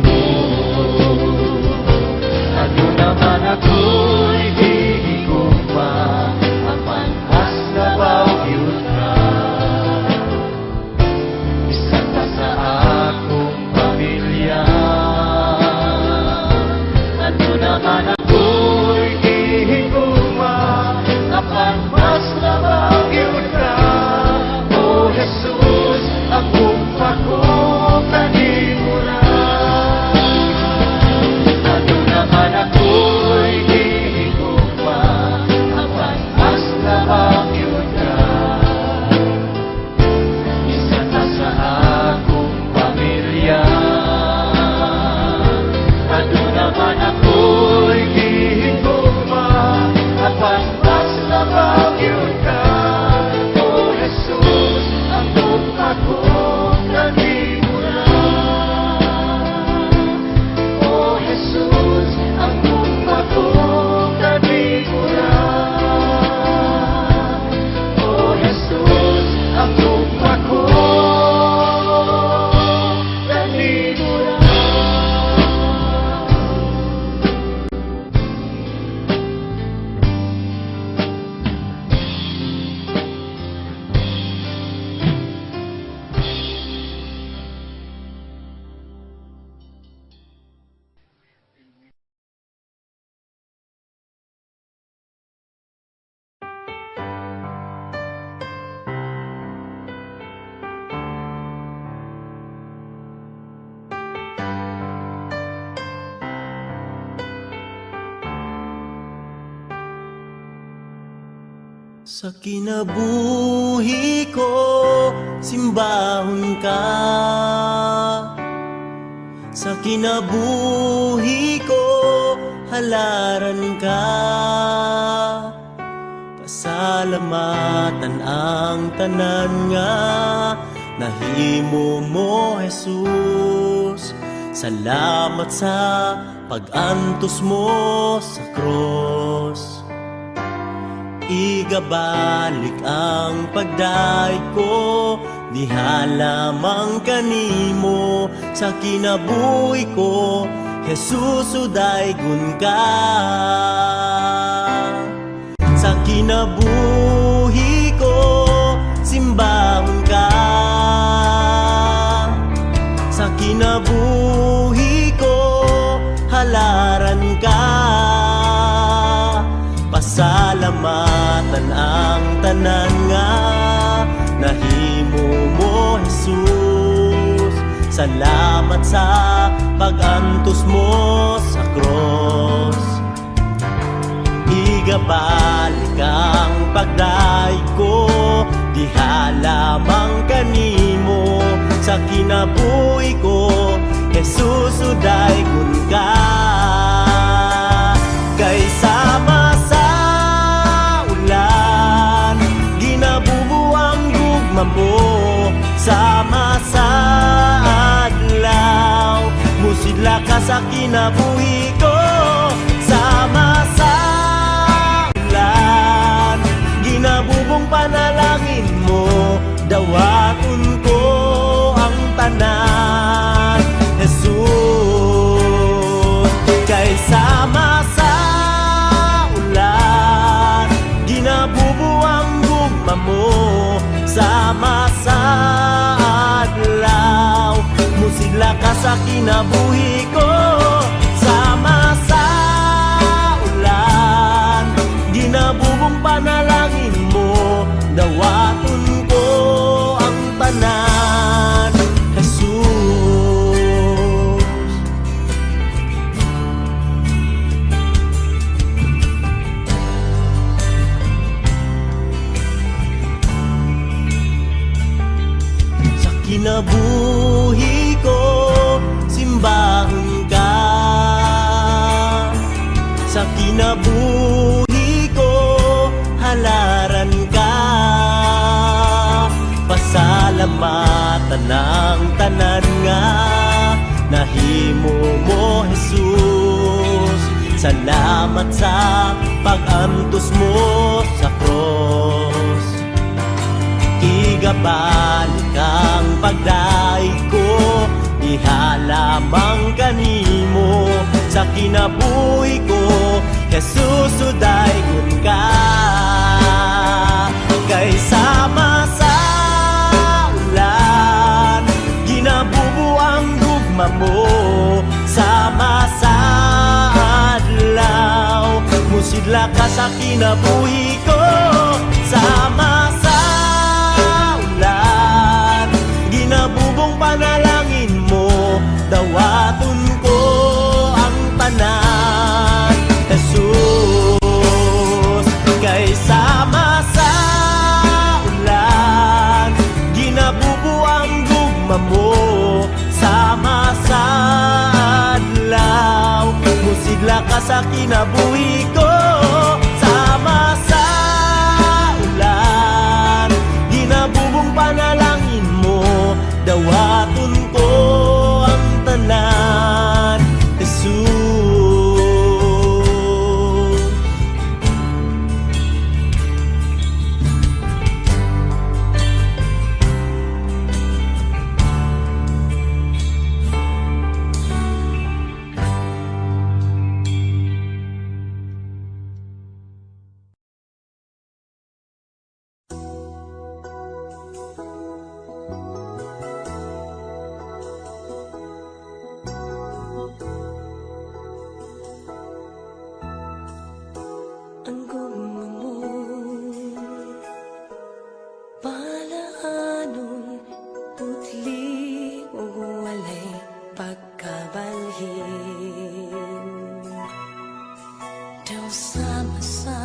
Sa kinabuhi ko, simbahon ka. Sa kinabuhi ko, halaran ka. Pasalamatan ang tanan nga nahimo mo, Jesus. Salamat sa pag-antos mo sa cross. Igabalik ang pagdaig ko, diha lamang kanimo. Sa kinabuhi ko, Jesus, udaygon ka. Sa kinabuhi ko, simbahon ka. Sa kinabuhi ko, halaran ka. Pasalamatan ang tanan nga nahimo mo, Jesus. Salamat sa pag-antos mo sa cross. Igabalik ang pagdaig ko, diha lamang kanimo. Sa kinabuhi ko, Jesus, udaygon ka. Kay sama sa ulan, ginabubuang gugma mo. Sama sa adlaw, musidla ka sa kinabuhi ko. Sama sa ulan, ginabubong panalangin mo. Dawaton ko ang tanan, Jesus. Kay sama sa ulan, ginabubuang gugma mo. Sama sa adlaw, musidla ka sa kinabuhi ko. Sama sa ulan, ginabubong panalangin mo. Dawaton ko ang tanan, Jesus. Sa kinabuhi ko, simbahon ka. Sa kinabuhi ko, halaran ka. Pasalamatan ang tanan nga nahimo mo, Jesus. Salamat sa pag-antos mo sa cross. Igabalik ang pagdaig ko, diha lamang kanimo. Sa kinabuhi ko, Jesus, udaygon ka. Kay sama sa ulan, ginabubuang gugma mo. Sama sa adlaw, musidla ka sa kinabuhi ko. Sama sa ulan, ginabubong panalangin mo. Dawaton ko ang tanan, Jesus. Kay sama sa ulan, ginabubuang gugma mo. Sama sa adlaw, musigla ka sa kinabuhi ko. Sama sa ulan, ginabubong panalangin mo. Dawaton ko ang tanan, Jesus. Ang gugma mo, palaanon, putli o walay pagkabalhin. Daw sama sa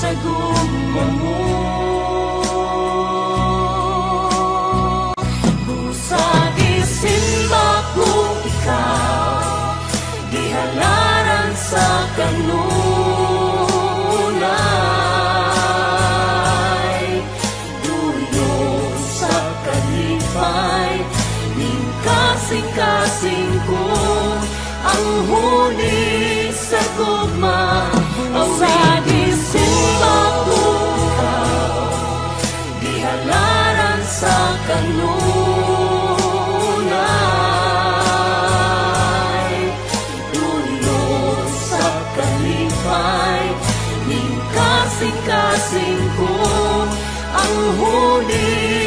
sa gugma mo. Busag isimba kung ikaw gihalaran sa kanunay, duyok sa kalipay, ning kasing-kasing ko ang huni sa gugma. Busag isimba kung ikaw gihalaran sa kanunay, dulot sa kalipay, ning kasing-kasing ko ang huni